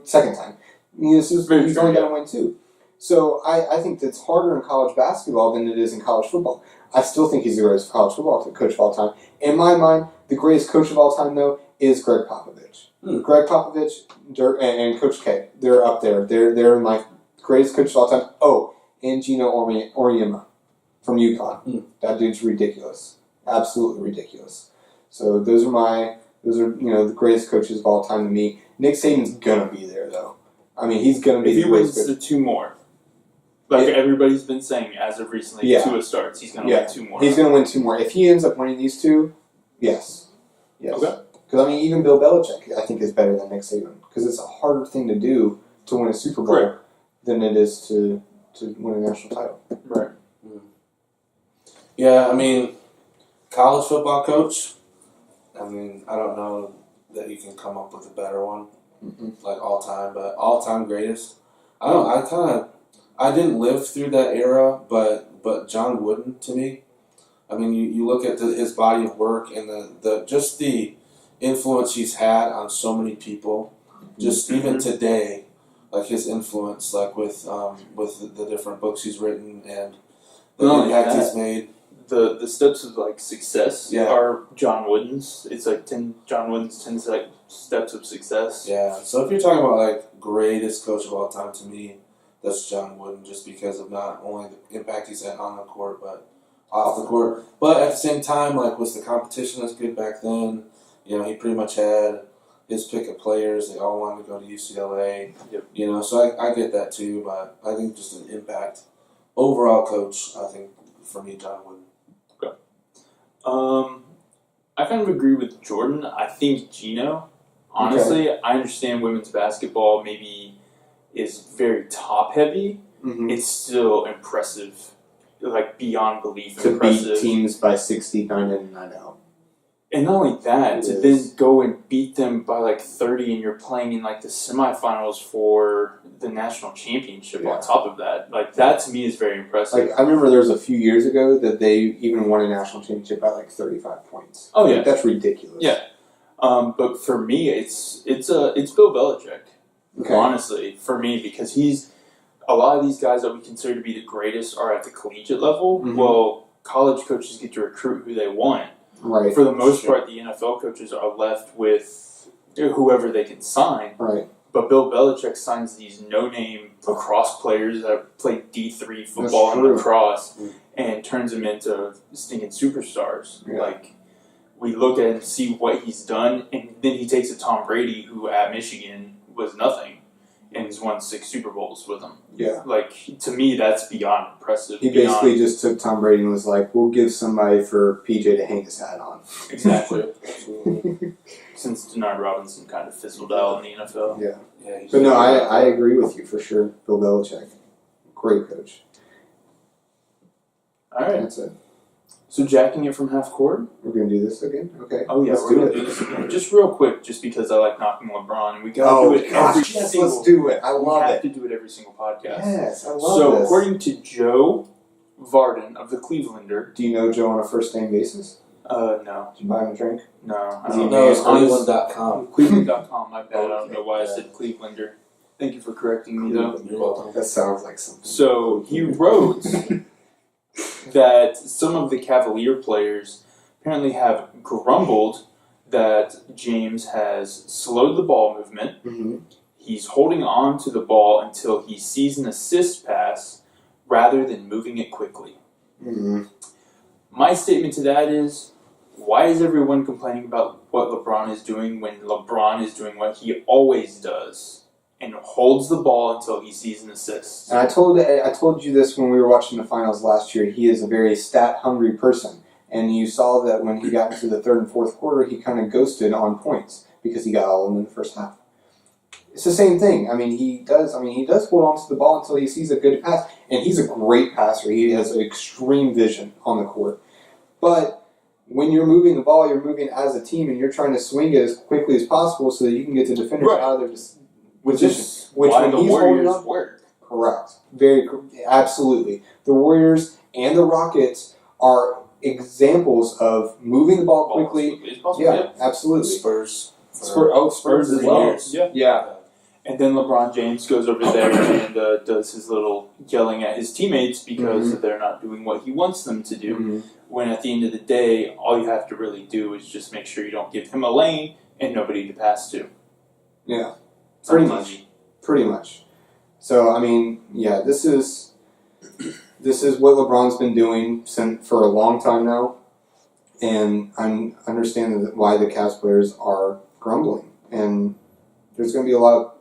second time. He's only got to win 2. So I think that's harder in college basketball than it is in college football. I still think he's the greatest college football coach of all time. In my mind, the greatest coach of all time, though, is Greg Popovich. Greg Popovich and Coach K, they're up there. They're my greatest coach of all time. Oh, and Gino Auriemma from UConn. That dude's ridiculous. Absolutely ridiculous. So those are the greatest coaches of all time to me. Nick Saban's gonna be there though. I mean, he's gonna be.
If he wins the 2 more, like everybody's been saying as of recently, Tua starts, he's gonna win 2 more.
He's gonna win 2 more. If he ends up winning these 2, yes.
Okay.
Because even Bill Belichick, I think, is better than Nick Saban because it's a harder thing to do to win a Super Bowl than it is to win a national title.
Right.
Yeah, I mean, college football coach. I mean, I don't know that you can come up with a better one, like all time, but all time greatest. I didn't live through that era, but John Wooden to me. I mean, you look at his body of work and the influence he's had on so many people. Just even today, like his influence, like with the different books he's written and the impact he's made.
The steps of like success are John Wooden's. It's like John Wooden's 10 steps of success.
Yeah. So if you're talking about like greatest coach of all time, to me, that's John Wooden, just because of not only the impact he's had on the court, but off the court. But at the same time, like was the competition as good back then? He pretty much had his pick of players. They all wanted to go to UCLA. Yep. So I get that too, but I think just an impact overall coach. I think for me, John Wooden.
I kind of agree with Jordan. I think Gino, honestly, I understand women's basketball maybe is very top heavy. It's still impressive, like beyond belief
to
impressive.
beat teams by 69 and 9 out.
And not only that, to
It
then
is.
go and beat them by like 30 and you're playing in like the semifinals for the national championship
Yeah.
on top of that. Like that to me is very impressive.
Like I remember there was a few years ago that they even won a national championship by like 35 points.
Oh, yeah.
Like, that's ridiculous.
Yeah. But for me, it's Bill Belichick.
Okay.
Honestly, for me, because a lot of these guys that we consider to be the greatest are at the collegiate level.
Mhm.
Well, college coaches get to recruit who they want.
Right.
For the most part, the NFL coaches are left with whoever they can sign.
Right.
But Bill Belichick signs these no-name lacrosse players that play D3 football and
true.
lacrosse
Mm.
and turns them into stinking superstars.
Yeah.
Like, we look at and see what he's done, and then he takes a Tom Brady, who at Michigan was nothing, and has won 6 Super Bowls with him.
Yeah.
Like, to me, that's beyond impressive.
He basically just took Tom Brady and was like, we'll give somebody for PJ to hang his hat on.
Exactly.
Absolutely.
Since Denard Robinson kind of fizzled out in the NFL.
Yeah.
Yeah, he's
But no, I agree with you for sure. Bill Belichick. Great coach.
All right.
That's it.
So jacking it from half court?
We're going to do this again? Okay.
Oh yeah,
Let's
we're
do
gonna
it.
do this again. Just real quick, just because I like knocking LeBron, and we gotta
Oh,
do it
gosh,
every
yes,
single.
let's do it. I
we
love
have
it.
to do it every single podcast.
Yes, I love
So
this.
according to Joe Varden of the Clevelander,
Do you know Joe on a first name basis?
no,
Did you buy him a drink?
no, I
Is he
don't
No,
know.
it's Cleveland.com.
Cleveland.com. My bad. I don't
Okay,
know why I
yeah.
said Clevelander. Thank you for correcting me, though.
You're welcome.
That sounds like something.
So he wrote that some of the Cavalier players apparently have grumbled that James has slowed the ball movement.
Mm-hmm.
He's holding on to the ball until he sees an assist pass rather than moving it quickly.
Mm-hmm.
My statement to that is, why is everyone complaining about what LeBron is doing when LeBron is doing what he always does and holds the ball until he sees an assist?
And I told you this when we were watching the finals last year. He is a very stat-hungry person. And you saw that when he got into the third and fourth quarter, he kind of ghosted on points because he got all of them in the first half. It's the same thing. He does hold on to the ball until he sees a good pass. And he's a great passer. He has extreme vision on the court. But when you're moving the ball, you're moving as a team, and you're trying to swing it as quickly as possible so that you can get the defenders
Right.
out of their
Which
position.
is
Which
why
when
the
he's holding
Warriors
on-
work.
Correct. Absolutely. The Warriors and the Rockets are examples of moving the ball quickly.
As possible.
Yeah, absolutely.
Spurs.
Spurs as well.
years.
Yeah.
Yeah.
And then LeBron James goes over there and does his little yelling at his teammates because they're not doing what he wants them to do.
Mm-hmm.
When at the end of the day, all you have to really do is just make sure you don't give him a lane and nobody to pass to.
Yeah.
It's
Pretty
not
much.
easy.
Pretty much. So yeah, this is what LeBron's been doing for a long time now, and I understand why the Cavs players are grumbling, and there's going to be a lot of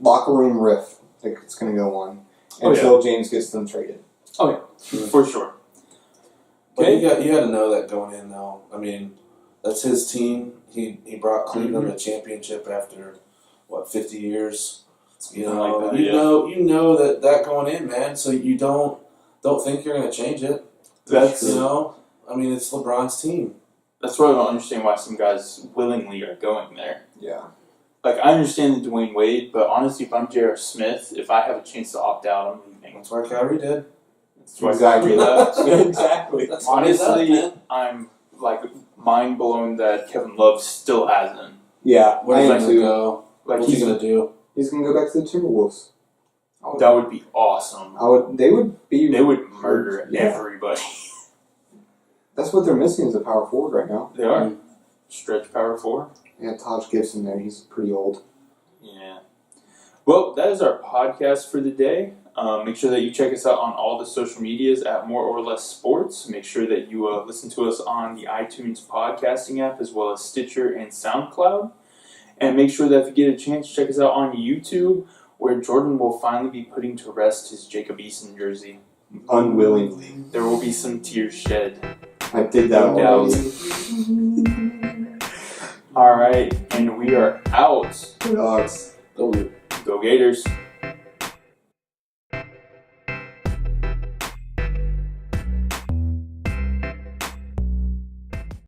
locker room riff that's going to go on until James gets them traded.
Oh yeah, for sure.
But
Okay.
you got to know that going in, though. I mean, that's his team. He brought Cleveland a championship after 50 years. You
Something
know,
like that,
you know that going in, man. So you don't think you're going to change it.
That's
I mean, it's LeBron's team.
That's why I don't understand why some guys willingly are going there.
Yeah.
Like, I understand the Dwayne Wade, but honestly, if I'm J.R. Smith, if I have a chance to opt out, I'm leaving.
That's why Kyrie did.
That's why
Exactly.
Kyrie left.
Exactly.
That's why he's
Honestly,
up, man.
I'm mind blown that Kevin Love still hasn't.
Yeah.
Where's
I
he
am
going to
too.
go?
Like,
What's he going to do?
He's going to go back to the Timberwolves.
that would be awesome.
They would be.
They would murder
Yeah.
everybody.
That's what they're missing is a power forward right now.
They are. Stretch power 4.
Yeah, Taj Gibson there. He's pretty old.
Yeah. Well, that is our podcast for the day. Make sure that you check us out on all the social medias at More or Less Sports. Make sure that you listen to us on the iTunes podcasting app as well as Stitcher and SoundCloud. And make sure that if you get a chance, check us out on YouTube, where Jordan will finally be putting to rest his Jacob Eason jersey.
Unwillingly.
There will be some tears shed.
I did that
No doubt.
already.
All right, and we are out.
Dogs.
Go Blue.
Go Gators.